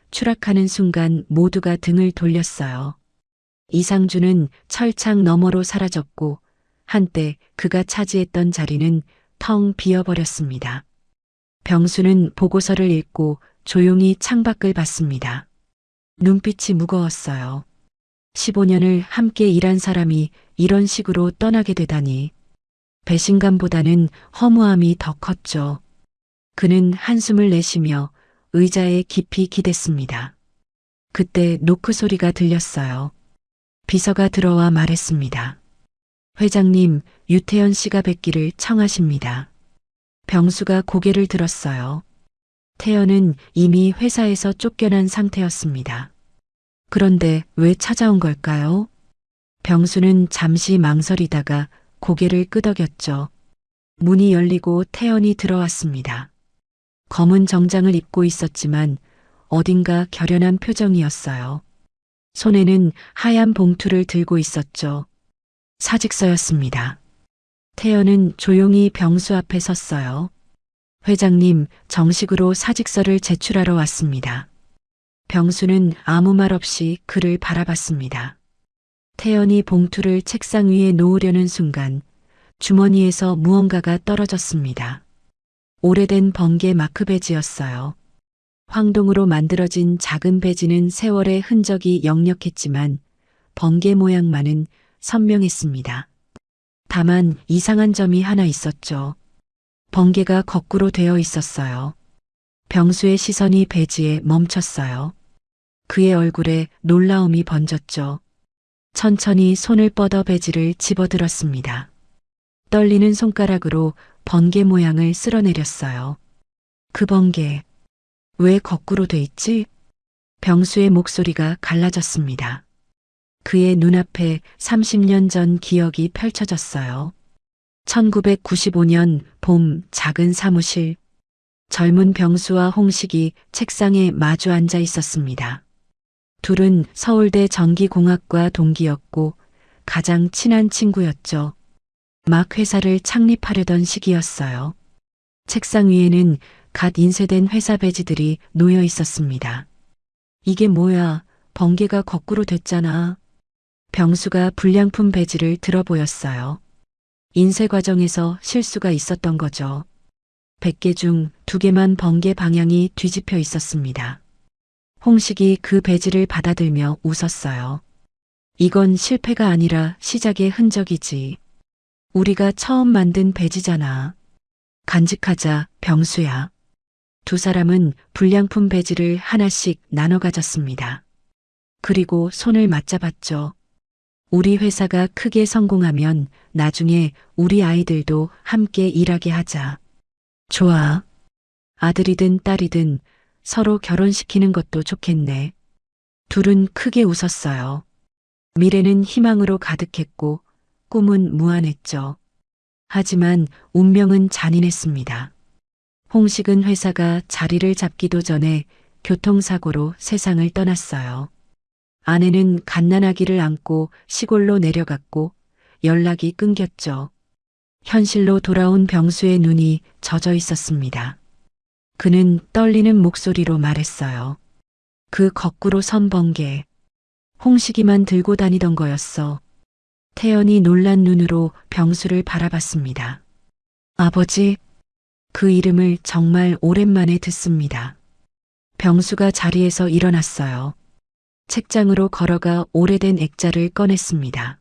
추락하는 순간 모두가 등을 돌렸어요. 이상준은 철창 너머로 사라졌고 한때 그가 차지했던 자리는 텅 비어버렸습니다. 병수는 보고서를 읽고 조용히 창밖을 봤습니다. 눈빛이 무거웠어요. 15년을 함께 일한 사람이 이런 식으로 떠나게 되다니. 배신감보다는 허무함이 더 컸죠. 그는 한숨을 내쉬며 의자에 깊이 기댔습니다. 그때 노크 소리가 들렸어요. 비서가 들어와 말했습니다. 회장님, 유태연 씨가 뵙기를 청하십니다. 병수가 고개를 들었어요. 태연은 이미 회사에서 쫓겨난 상태였습니다. 그런데 왜 찾아온 걸까요? 병수는 잠시 망설이다가 고개를 끄덕였죠. 문이 열리고 태연이 들어왔습니다. 검은 정장을 입고 있었지만 어딘가 결연한 표정이었어요. 손에는 하얀 봉투를 들고 있었죠. 사직서였습니다. 태연은 조용히 병수 앞에 섰어요. 회장님, 정식으로 사직서를 제출하러 왔습니다. 병수는 아무 말 없이 그를 바라봤습니다. 태연이 봉투를 책상 위에 놓으려는 순간 주머니에서 무언가가 떨어졌습니다. 오래된 번개 마크 배지였어요. 황동으로 만들어진 작은 배지는 세월의 흔적이 역력했지만 번개 모양만은 선명했습니다. 다만 이상한 점이 하나 있었죠. 번개가 거꾸로 되어 있었어요. 병수의 시선이 배지에 멈췄어요. 그의 얼굴에 놀라움이 번졌죠. 천천히 손을 뻗어 배지를 집어들었습니다. 떨리는 손가락으로 번개 모양을 쓸어내렸어요. 그 번개, 왜 거꾸로 돼 있지? 병수의 목소리가 갈라졌습니다. 그의 눈앞에 30년 전 기억이 펼쳐졌어요. 1995년 봄 작은 사무실. 젊은 병수와 홍식이 책상에 마주 앉아 있었습니다. 둘은 서울대 전기공학과 동기였고 가장 친한 친구였죠. 막 회사를 창립하려던 시기였어요. 책상 위에는 갓 인쇄된 회사 배지들이 놓여 있었습니다. 이게 뭐야? 번개가 거꾸로 됐잖아. 병수가 불량품 배지를 들어 보였어요. 인쇄 과정에서 실수가 있었던 거죠. 100개 중 2개만 번개 방향이 뒤집혀 있었습니다. 홍식이 그 배지를 받아들며 웃었어요. 이건 실패가 아니라 시작의 흔적이지. 우리가 처음 만든 배지잖아. 간직하자, 병수야. 두 사람은 불량품 배지를 하나씩 나눠 가졌습니다. 그리고 손을 맞잡았죠. 우리 회사가 크게 성공하면 나중에 우리 아이들도 함께 일하게 하자. 좋아. 아들이든 딸이든 서로 결혼시키는 것도 좋겠네. 둘은 크게 웃었어요. 미래는 희망으로 가득했고 꿈은 무한했죠. 하지만 운명은 잔인했습니다. 홍식은 회사가 자리를 잡기도 전에 교통사고로 세상을 떠났어요. 아내는 갓난아기를 안고 시골로 내려갔고 연락이 끊겼죠. 현실로 돌아온 병수의 눈이 젖어 있었습니다. 그는 떨리는 목소리로 말했어요. 그 거꾸로 선 번개. 홍식이만 들고 다니던 거였어. 태연이 놀란 눈으로 병수를 바라봤습니다. 아버지, 그 이름을 정말 오랜만에 듣습니다. 병수가 자리에서 일어났어요. 책장으로 걸어가 오래된 액자를 꺼냈습니다.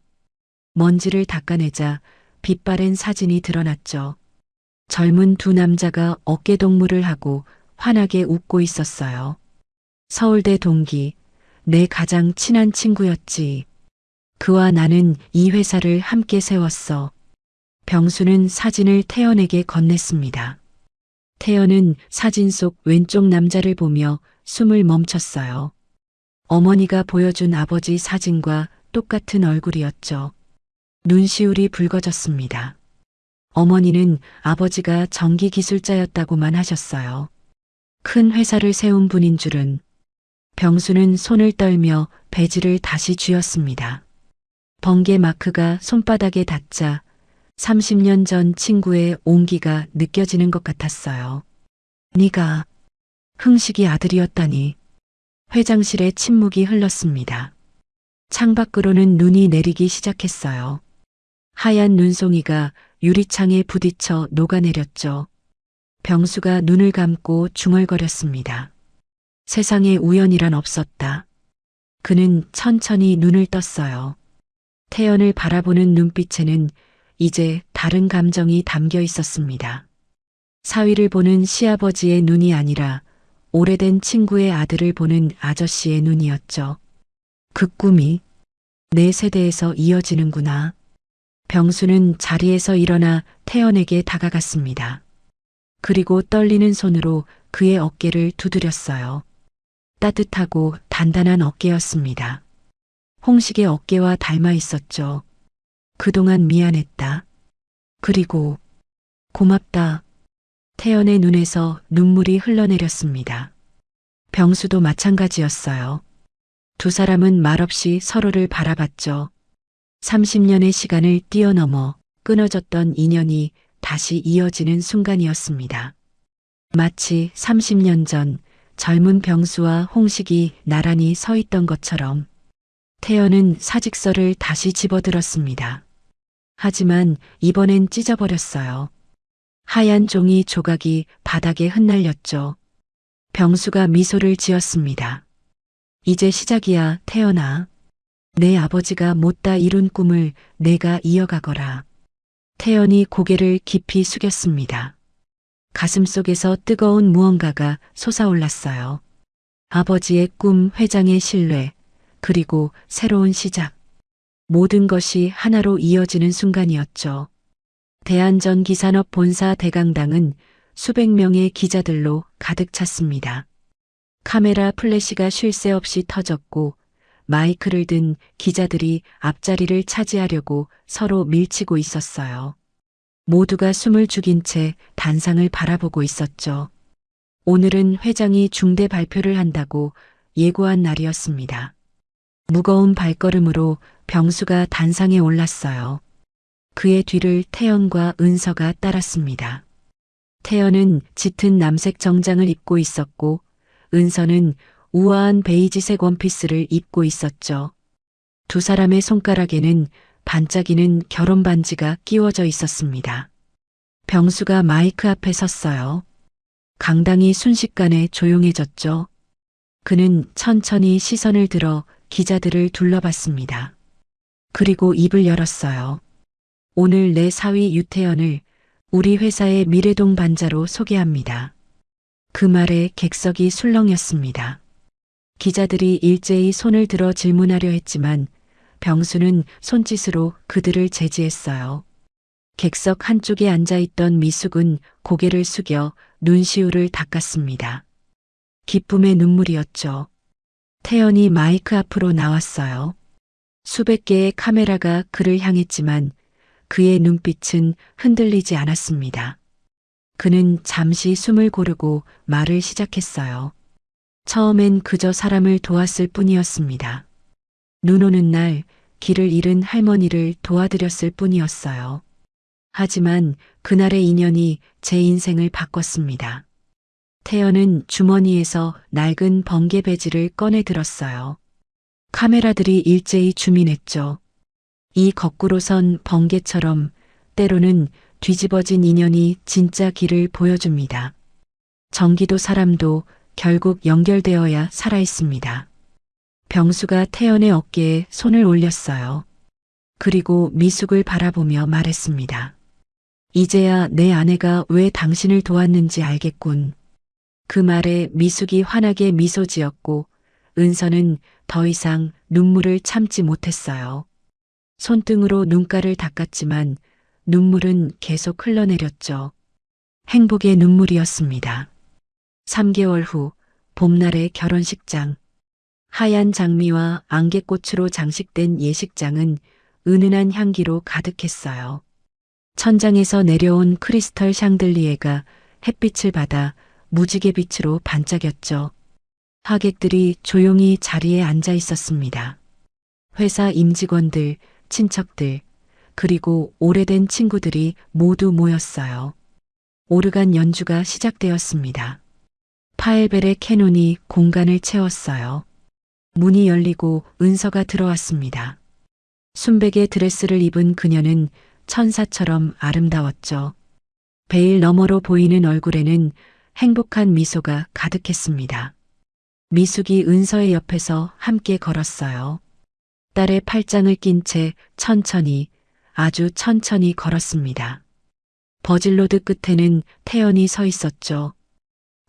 먼지를 닦아내자 빛바랜 사진이 드러났죠. 젊은 두 남자가 어깨동무를 하고 환하게 웃고 있었어요. 서울대 동기, 내 가장 친한 친구였지. 그와 나는 이 회사를 함께 세웠어. 병수는 사진을 태연에게 건넸습니다. 태연은 사진 속 왼쪽 남자를 보며 숨을 멈췄어요. 어머니가 보여준 아버지 사진과 똑같은 얼굴이었죠. 눈시울이 붉어졌습니다. 어머니는 아버지가 전기기술자였다고만 하셨어요. 큰 회사를 세운 분인 줄은. 병수는 손을 떨며 배지를 다시 쥐었습니다. 번개 마크가 손바닥에 닿자 30년 전 친구의 온기가 느껴지는 것 같았어요. 네가 흥식이 아들이었다니. 회장실에 침묵이 흘렀습니다. 창밖으로는 눈이 내리기 시작했어요. 하얀 눈송이가 유리창에 부딪혀 녹아내렸죠. 병수가 눈을 감고 중얼거렸습니다. 세상에 우연이란 없었다. 그는 천천히 눈을 떴어요. 태연을 바라보는 눈빛에는 이제 다른 감정이 담겨 있었습니다. 사위를 보는 시아버지의 눈이 아니라 오래된 친구의 아들을 보는 아저씨의 눈이었죠. 그 꿈이 내 세대에서 이어지는구나. 병수는 자리에서 일어나 태연에게 다가갔습니다. 그리고 떨리는 손으로 그의 어깨를 두드렸어요. 따뜻하고 단단한 어깨였습니다. 홍식의 어깨와 닮아 있었죠. 그동안 미안했다. 그리고 고맙다. 태연의 눈에서 눈물이 흘러내렸습니다. 병수도 마찬가지였어요. 두 사람은 말없이 서로를 바라봤죠. 30년의 시간을 뛰어넘어 끊어졌던 인연이 다시 이어지는 순간이었습니다. 마치 30년 전 젊은 병수와 홍식이 나란히 서 있던 것처럼 태연은 사직서를 다시 집어들었습니다. 하지만 이번엔 찢어버렸어요. 하얀 종이 조각이 바닥에 흩날렸죠. 병수가 미소를 지었습니다. 이제 시작이야, 태연아. 내 아버지가 못다 이룬 꿈을 내가 이어가거라. 태연이 고개를 깊이 숙였습니다. 가슴속에서 뜨거운 무언가가 솟아올랐어요. 아버지의 꿈, 회장의 신뢰, 그리고 새로운 시작. 모든 것이 하나로 이어지는 순간이었죠. 대한전기산업 본사 대강당은 수백 명의 기자들로 가득 찼습니다. 카메라 플래시가 쉴 새 없이 터졌고 마이크를 든 기자들이 앞자리를 차지하려고 서로 밀치고 있었어요. 모두가 숨을 죽인 채 단상을 바라보고 있었죠. 오늘은 회장이 중대 발표를 한다고 예고한 날이었습니다. 무거운 발걸음으로 병수가 단상에 올랐어요. 그의 뒤를 태연과 은서가 따랐습니다. 태연은 짙은 남색 정장을 입고 있었고 은서는 우아한 베이지색 원피스를 입고 있었죠. 두 사람의 손가락에는 반짝이는 결혼 반지가 끼워져 있었습니다. 병수가 마이크 앞에 섰어요. 강당이 순식간에 조용해졌죠. 그는 천천히 시선을 들어 기자들을 둘러봤습니다. 그리고 입을 열었어요. 오늘 내 사위 유태연을 우리 회사의 미래동 반자로 소개합니다. 그 말에 객석이 술렁였습니다. 기자들이 일제히 손을 들어 질문하려 했지만 병수는 손짓으로 그들을 제지했어요. 객석 한쪽에 앉아있던 미숙은 고개를 숙여 눈시울을 닦았습니다. 기쁨의 눈물이었죠. 태연이 마이크 앞으로 나왔어요. 수백 개의 카메라가 그를 향했지만 그의 눈빛은 흔들리지 않았습니다. 그는 잠시 숨을 고르고 말을 시작했어요. 처음엔 그저 사람을 도왔을 뿐이었습니다. 눈 오는 날 길을 잃은 할머니를 도와드렸을 뿐이었어요. 하지만 그날의 인연이 제 인생을 바꿨습니다. 태연은 주머니에서 낡은 번개 배지를 꺼내 들었어요. 카메라들이 일제히 주민했죠. 이 거꾸로 선 번개처럼 때로는 뒤집어진 인연이 진짜 길을 보여줍니다. 전기도 사람도 결국 연결되어야 살아있습니다. 병수가 태연의 어깨에 손을 올렸어요. 그리고 미숙을 바라보며 말했습니다. 이제야 내 아내가 왜 당신을 도왔는지 알겠군. 그 말에 미숙이 환하게 미소 지었고 은서는 더 이상 눈물을 참지 못했어요. 손등으로 눈가를 닦았지만 눈물은 계속 흘러내렸죠. 행복의 눈물이었습니다. 3개월 후 봄날의 결혼식장. 하얀 장미와 안개꽃으로 장식된 예식장은 은은한 향기로 가득했어요. 천장에서 내려온 크리스털 샹들리에가 햇빛을 받아 무지개빛으로 반짝였죠. 하객들이 조용히 자리에 앉아 있었습니다. 회사 임직원들, 친척들, 그리고 오래된 친구들이 모두 모였어요. 오르간 연주가 시작되었습니다. 파엘벨의 캐논이 공간을 채웠어요. 문이 열리고 은서가 들어왔습니다. 순백의 드레스를 입은 그녀는 천사처럼 아름다웠죠. 베일 너머로 보이는 얼굴에는 행복한 미소가 가득했습니다. 미숙이 은서의 옆에서 함께 걸었어요. 딸의 팔짱을 낀 채 천천히, 아주 천천히 걸었습니다. 버질로드 끝에는 태연이 서 있었죠.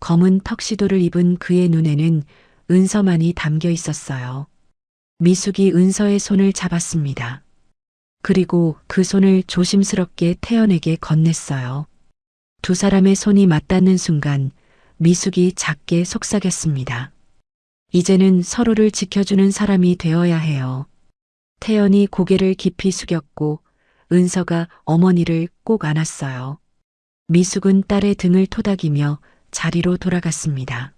검은 턱시도를 입은 그의 눈에는 은서만이 담겨 있었어요. 미숙이 은서의 손을 잡았습니다. 그리고 그 손을 조심스럽게 태연에게 건넸어요. 두 사람의 손이 맞닿는 순간 미숙이 작게 속삭였습니다. 이제는 서로를 지켜주는 사람이 되어야 해요. 태연이 고개를 깊이 숙였고 은서가 어머니를 꼭 안았어요. 미숙은 딸의 등을 토닥이며 자리로 돌아갔습니다.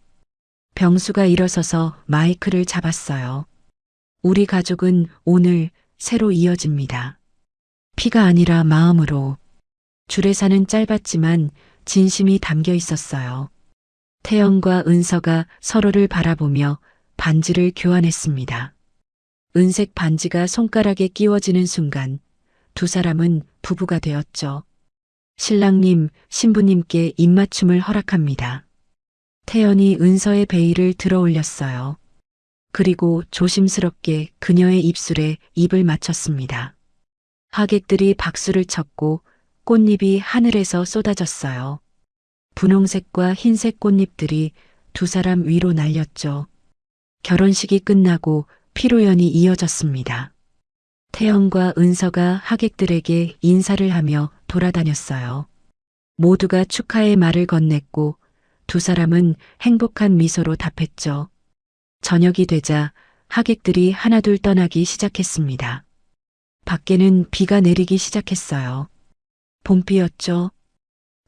병수가 일어서서 마이크를 잡았어요. 우리 가족은 오늘 새로 이어집니다. 피가 아니라 마음으로. 주례사는 짧았지만 진심이 담겨 있었어요. 태연과 은서가 서로를 바라보며 반지를 교환했습니다. 은색 반지가 손가락에 끼워지는 순간 두 사람은 부부가 되었죠. 신랑님, 신부님께 입맞춤을 허락합니다. 태연이 은서의 베일을 들어 올렸어요. 그리고 조심스럽게 그녀의 입술에 입을 맞췄습니다. 하객들이 박수를 쳤고 꽃잎이 하늘에서 쏟아졌어요. 분홍색과 흰색 꽃잎들이 두 사람 위로 날렸죠. 결혼식이 끝나고 피로연이 이어졌습니다. 태연과 은서가 하객들에게 인사를 하며 돌아다녔어요. 모두가 축하의 말을 건넸고 두 사람은 행복한 미소로 답했죠. 저녁이 되자 하객들이 하나둘 떠나기 시작했습니다. 밖에는 비가 내리기 시작했어요. 봄비였죠.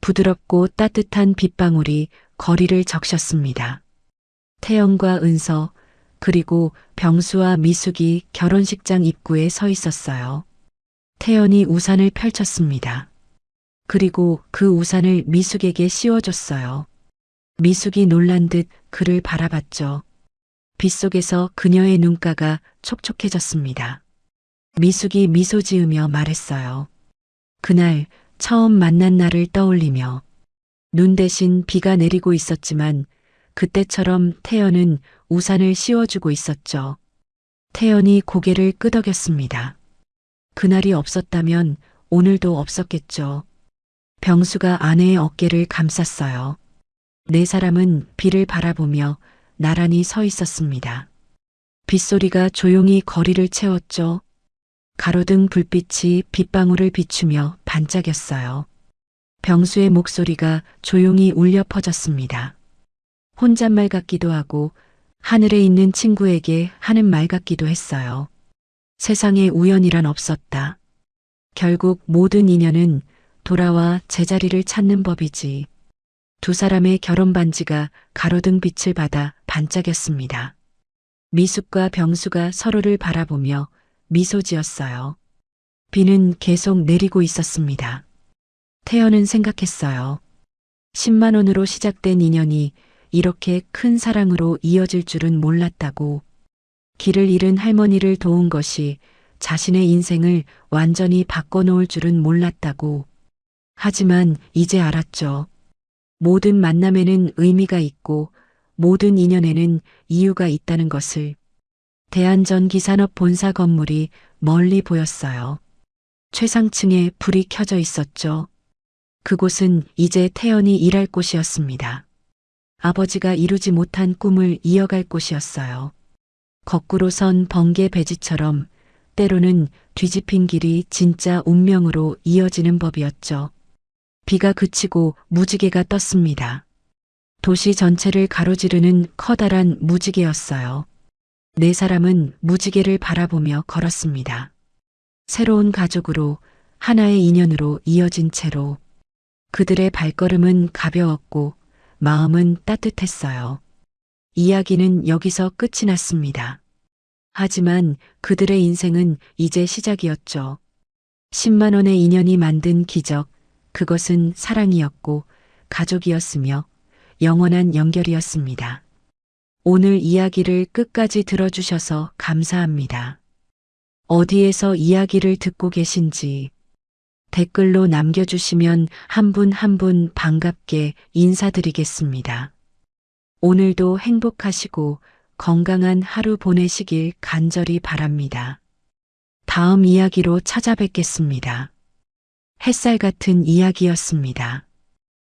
부드럽고 따뜻한 빗방울이 거리를 적셨습니다. 태연과 은서, 그리고 병수와 미숙이 결혼식장 입구에 서 있었어요. 태연이 우산을 펼쳤습니다. 그리고 그 우산을 미숙에게 씌워줬어요. 미숙이 놀란 듯 그를 바라봤죠. 빗속에서 그녀의 눈가가 촉촉해졌습니다. 미숙이 미소 지으며 말했어요. 그날 처음 만난 날을 떠올리며 눈 대신 비가 내리고 있었지만 그때처럼 태연은 우산을 씌워주고 있었죠. 태연이 고개를 끄덕였습니다. 그날이 없었다면 오늘도 없었겠죠. 병수가 아내의 어깨를 감쌌어요. 네 사람은 비를 바라보며 나란히 서 있었습니다. 빗소리가 조용히 거리를 채웠죠. 가로등 불빛이 빗방울을 비추며 반짝였어요. 병수의 목소리가 조용히 울려 퍼졌습니다. 혼잣말 같기도 하고 하늘에 있는 친구에게 하는 말 같기도 했어요. 세상에 우연이란 없었다. 결국 모든 인연은 돌아와 제자리를 찾는 법이지. 두 사람의 결혼 반지가 가로등 빛을 받아 반짝였습니다. 미숙과 병수가 서로를 바라보며 미소 지었어요. 비는 계속 내리고 있었습니다. 태연은 생각했어요. 10만 원으로 시작된 인연이 이렇게 큰 사랑으로 이어질 줄은 몰랐다고. 길을 잃은 할머니를 도운 것이 자신의 인생을 완전히 바꿔놓을 줄은 몰랐다고. 하지만 이제 알았죠. 모든 만남에는 의미가 있고 모든 인연에는 이유가 있다는 것을. 대한전기산업 본사 건물이 멀리 보였어요. 최상층에 불이 켜져 있었죠. 그곳은 이제 태연이 일할 곳이었습니다. 아버지가 이루지 못한 꿈을 이어갈 곳이었어요. 거꾸로 선 번개 배지처럼 때로는 뒤집힌 길이 진짜 운명으로 이어지는 법이었죠. 비가 그치고 무지개가 떴습니다. 도시 전체를 가로지르는 커다란 무지개였어요. 네 사람은 무지개를 바라보며 걸었습니다. 새로운 가족으로 하나의 인연으로 이어진 채로 그들의 발걸음은 가벼웠고 마음은 따뜻했어요. 이야기는 여기서 끝이 났습니다. 하지만 그들의 인생은 이제 시작이었죠. 10만 원의 인연이 만든 기적, 그것은 사랑이었고 가족이었으며 영원한 연결이었습니다. 오늘 이야기를 끝까지 들어주셔서 감사합니다. 어디에서 이야기를 듣고 계신지 댓글로 남겨주시면 한 분 한 분 반갑게 인사드리겠습니다. 오늘도 행복하시고 건강한 하루 보내시길 간절히 바랍니다. 다음 이야기로 찾아뵙겠습니다. 햇살 같은 이야기였습니다.